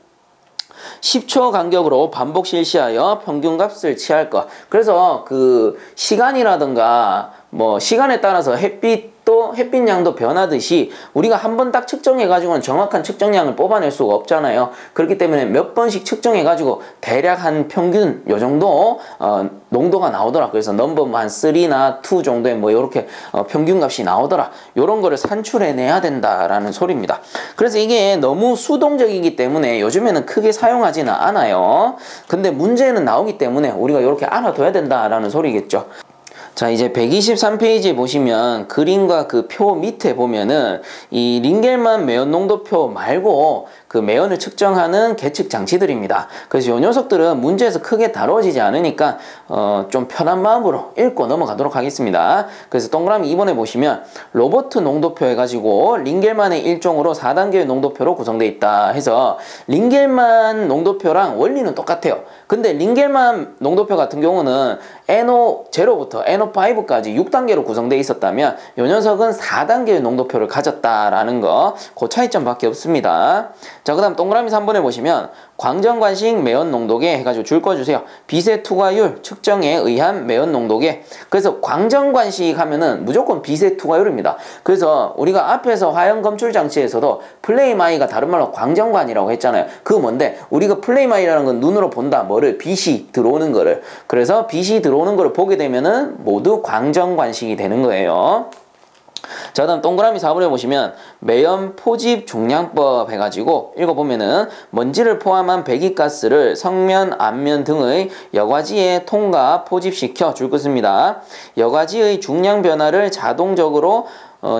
Speaker 1: 10초 간격으로 반복 실시하여 평균값을 취할 것. 그래서 그 시간이라든가 뭐 시간에 따라서 햇빛도 햇빛 양도 변하듯이 우리가 한 번 딱 측정해가지고는 정확한 측정량을 뽑아낼 수가 없잖아요. 그렇기 때문에 몇 번씩 측정해가지고 대략 한 평균 요 정도 농도가 나오더라. 그래서 넘버 한 3나 2 정도의 뭐 이렇게 평균 값이 나오더라. 요런 거를 산출해내야 된다라는 소리입니다. 그래서 이게 너무 수동적이기 때문에 요즘에는 크게 사용하지는 않아요. 근데 문제는 나오기 때문에 우리가 이렇게 알아둬야 된다라는 소리겠죠. 자, 이제 123페이지에 보시면 그림과 그 표 밑에 보면은 이 링겔만 매연 농도표 말고 그 매연을 측정하는 계측 장치들입니다. 그래서 이 녀석들은 문제에서 크게 다뤄지지 않으니까 좀 편한 마음으로 읽고 넘어가도록 하겠습니다. 그래서 동그라미 2번에 보시면 로버트 농도표 해가지고 링겔만의 일종으로 4단계의 농도표로 구성되어 있다 해서 링겔만 농도표랑 원리는 똑같아요. 근데 링겔만 농도표 같은 경우는 NO0부터 NO5까지 6단계로 구성되어 있었다면 이 녀석은 4단계의 농도표를 가졌다라는 거, 그 차이점밖에 없습니다. 자, 그 다음 동그라미 3번에 보시면 광전관식 매연 농도계 해가지고 줄 꺼주세요. 빛의 투과율 측정에 의한 매연 농도계. 그래서 광전관식 하면은 무조건 빛의 투과율입니다. 그래서 우리가 앞에서 화형 검출 장치에서도 플레이마이가 다른 말로 광전관이라고 했잖아요. 그거 뭔데? 우리가 플레이마이라는 건 눈으로 본다. 뭐를? 빛이 들어오는 거를. 그래서 빛이 들어오는 거를 보게 되면은 모두 광전관식이 되는 거예요. 자, 다음 동그라미 4번에 보시면 매연 포집 중량법 해가지고 읽어보면은 먼지를 포함한 배기가스를 성면, 앞면 등의 여과지에 통과 포집시켜 줄 것입니다. 여과지의 중량 변화를 자동적으로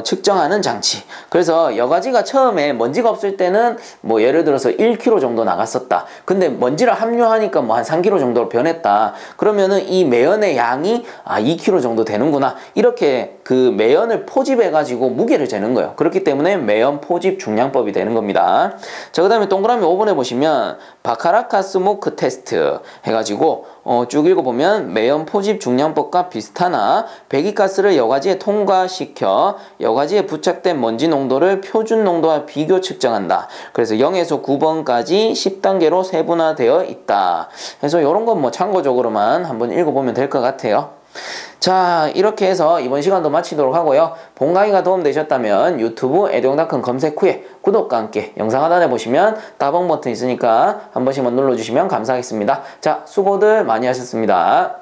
Speaker 1: 측정하는 장치. 그래서 여과지가 처음에 먼지가 없을 때는 뭐 예를 들어서 1kg 정도 나갔었다. 근데 먼지를 함유하니까 뭐 한 3kg 정도로 변했다. 그러면은 이 매연의 양이 2kg 정도 되는구나. 이렇게 그 매연을 포집해가지고 무게를 재는 거예요. 그렇기 때문에 매연 포집 중량법이 되는 겁니다. 자, 그 다음에 동그라미 5번에 보시면 바카라카 스모크 테스트 해가지고 쭉 읽어보면 매연 포집 중량법과 비슷하나 배기가스를 여과지에 통과시켜 여과지에 부착된 먼지 농도를 표준 농도와 비교 측정한다. 그래서 0에서 9번까지 10단계로 세분화되어 있다. 그래서 이런 건 뭐 참고적으로만 한번 읽어보면 될 것 같아요. 자, 이렇게 해서 이번 시간도 마치도록 하고요. 본 강의가 도움되셨다면 유튜브 에듀영닷컴 검색 후에 구독과 함께 영상 하단에 보시면 따봉 버튼 있으니까 한 번씩만 눌러주시면 감사하겠습니다. 자, 수고들 많이 하셨습니다.